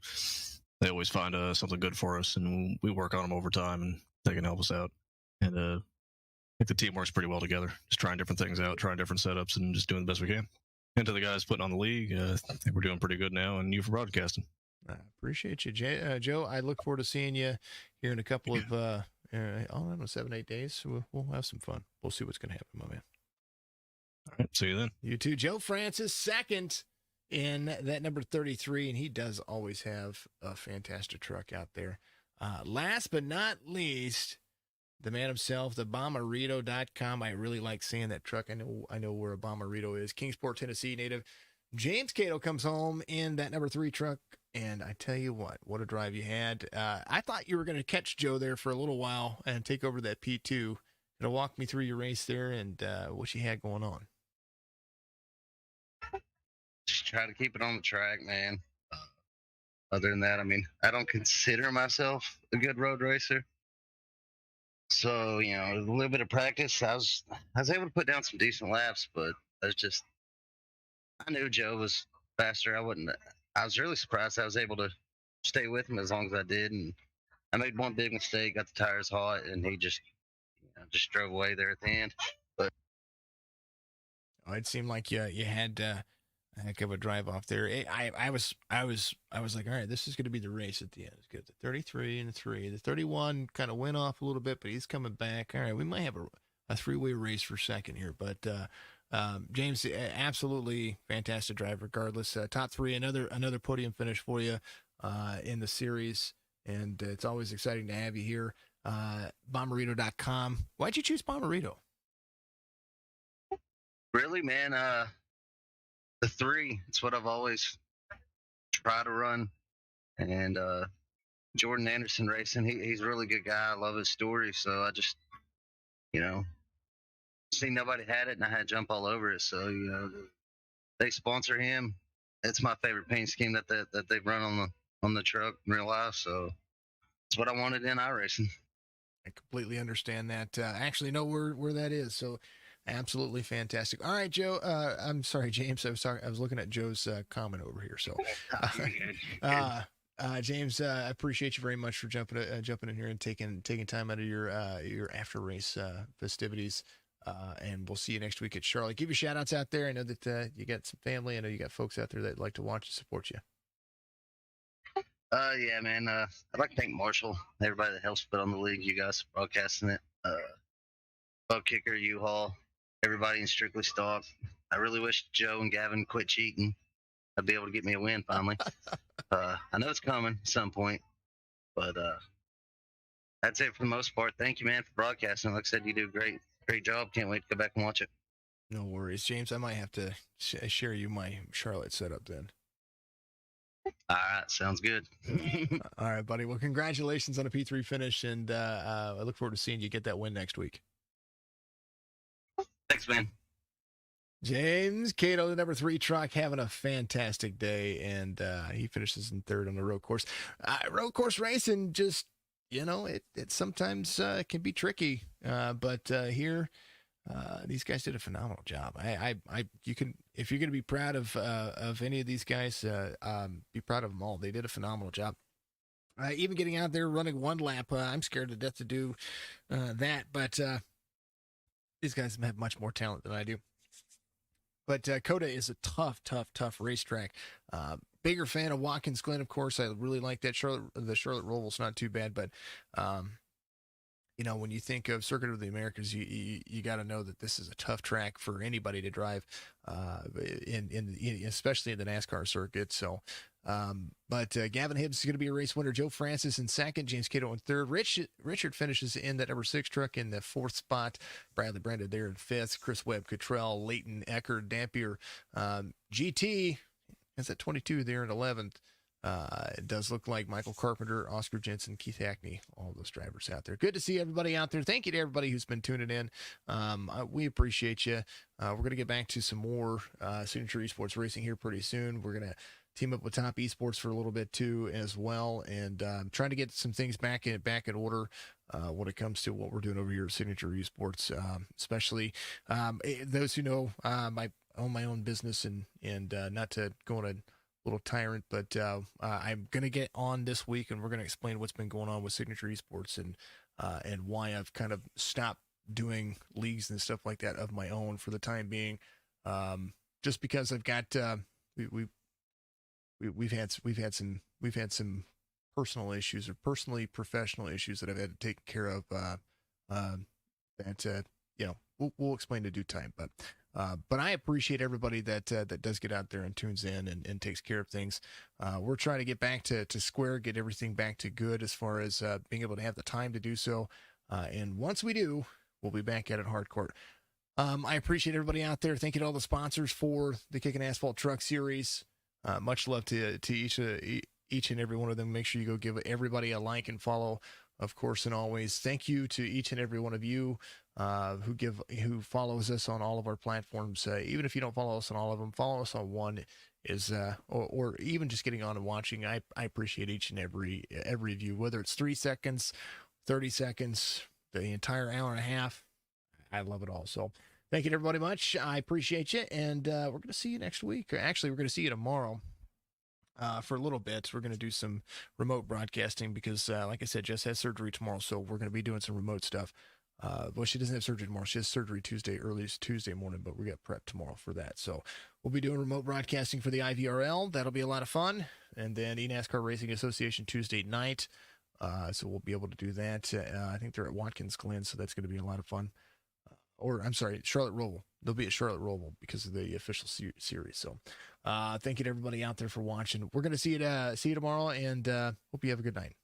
They always find something good for us, and we work on them over time, and they can help us out. And I think the team works pretty well together. Just trying different things out, trying different setups, and just doing the best we can. And to the guys putting on the league, I think we're doing pretty good now, and you for broadcasting. I appreciate you, Joe. I look forward to seeing you here in a couple of, 7-8 days. We'll have some fun. We'll see what's going to happen, my man. All right, see you then. You too. Joe Francis, second in that number 33, and he does always have a fantastic truck out there. Last but not least, the man himself, the Bommarito.com. I really like seeing that truck. I know where a Bommarito is. Kingsport, Tennessee native. James Cato comes home in that number 3 truck, and I tell you what a drive you had. I thought you were going to catch Joe there for a little while and take over that P2. Gonna walk me through your race there and what you had going on. Just try to keep it on the track, man. Other than that, I mean, I don't consider myself a good road racer. So, a little bit of practice, I was able to put down some decent laps, but I knew Joe was faster. I was really surprised I was able to stay with him as long as I did, and I made one big mistake, got the tires hot, and he just drove away there at the end. But It seemed like you had a heck of a drive off there. I was like, all right, this is going to be the race at the end. It's good. The 33 and the 3. The 31 kind of went off a little bit, but he's coming back. All right, we might have a three-way race for second here. But James, absolutely fantastic drive regardless. Top 3, another podium finish for you in the series. And it's always exciting to have you here. Bommarito.com. Why'd you choose Bommarito? Really, man, the 3, it's what I've always tried to run. And Jordan Anderson Racing, he's a really good guy. I love his story. So I just, see nobody had it, and I had to jump all over it. So, they sponsor him. It's my favorite paint scheme that they've run on the truck in real life. So it's what I wanted in iRacing. I completely understand that. Actually know where that is. So absolutely fantastic. All right, Joe. I'm sorry, James. I was looking at Joe's comment over here. So, James, I appreciate you very much for jumping in here and taking time out of your after race festivities. And we'll see you next week at Charlotte. Give your shout outs out there. I know that you got some family. I know you got folks out there that like to watch and support you. Yeah, man. I'd like to thank Marshall, everybody that helps put on the league, you guys broadcasting it. Buttkicker, U-Haul, everybody in Strictly Stock. I really wish Joe and Gavin quit cheating. I'd be able to get me a win finally. I know it's coming at some point, but that's it for the most part. Thank you, man, for broadcasting. Like I said, you do a great job. Can't wait to go back and watch it. No worries, James. I might have to share you my Charlotte setup then. All right, sounds good. All right, buddy. Well, congratulations on a P3 finish, and I look forward to seeing you get that win next week. Thanks, man. James Cato, the number 3 truck, having a fantastic day, and he finishes in 3rd on the road course. Road course racing, just it sometimes can be tricky, but here. These guys did a phenomenal job. You can, if you're going to be proud of any of these guys, be proud of them all. They did a phenomenal job. Even getting out there running one lap, I'm scared to death to do that. But these guys have much more talent than I do. But COTA is a tough racetrack. Bigger fan of Watkins Glen, of course. I really like that. The Charlotte Roval's not too bad, but when you think of Circuit of the Americas, you got to know that this is a tough track for anybody to drive, especially in the NASCAR circuit. So, but Gavin Hibbs is going to be a race winner. Joe Francis in 2nd, James Cato in 3rd. Richard finishes in that number 6 truck in the 4th spot. Bradley Brenda there in 5th. Chris Webb, Cottrell, Leighton, Eckerd, Dampier, GT is at 22 there in 11th. It does look like Michael Carpenter, Oscar Jensen, Keith Hackney, all those drivers out there. Good to see everybody out there. Thank you to everybody who's been tuning in. We appreciate you. We're going to get back to some more Signature Esports racing here pretty soon. We're going to team up with Top Esports for a little bit too as well, and trying to get some things back in order when it comes to what we're doing over here at Signature Esports, especially those who know I own my own business, and not to go on a little tyrant, but I'm going to get on this week, and we're going to explain what's been going on with Signature Esports and why I've kind of stopped doing leagues and stuff like that of my own for the time being, just because I've got we've had some personal issues or professional issues that I've had to take care of that we'll explain in due time, but I appreciate everybody that does get out there and tunes in and takes care of things. We're trying to get back to square, get everything back to good as far as being able to have the time to do so. And once we do, we'll be back at it hardcore. I appreciate everybody out there. Thank you to all the sponsors for the Kickin Assphalt Truck Series. Much love to each and every one of them. Make sure you go give everybody a like and follow, of course, and always. Thank you to each and every one of you who follows us on all of our platforms. Even if you don't follow us on all of them, follow us on one, or even just getting on and watching. I appreciate each and every view, whether it's 3 seconds, 30 seconds, the entire hour and a half. I love it all. So thank you to everybody much. I appreciate you, and we're going to see you next week. Actually, we're going to see you tomorrow. For a little bit, we're going to do some remote broadcasting because, like I said, Jess has surgery tomorrow, so we're going to be doing some remote stuff. Well, she doesn't have surgery tomorrow. She has surgery earliest Tuesday morning, but we got prep tomorrow for that. So we'll be doing remote broadcasting for the IVRL. That'll be a lot of fun. And then eNASCAR Racing Association Tuesday night. So we'll be able to do that. I think they're at Watkins Glen, so that's going to be a lot of fun. I'm sorry, Charlotte Roval. They'll be at Charlotte Roval because of the official series. So thank you to everybody out there for watching. We're going to see you tomorrow, and hope you have a good night.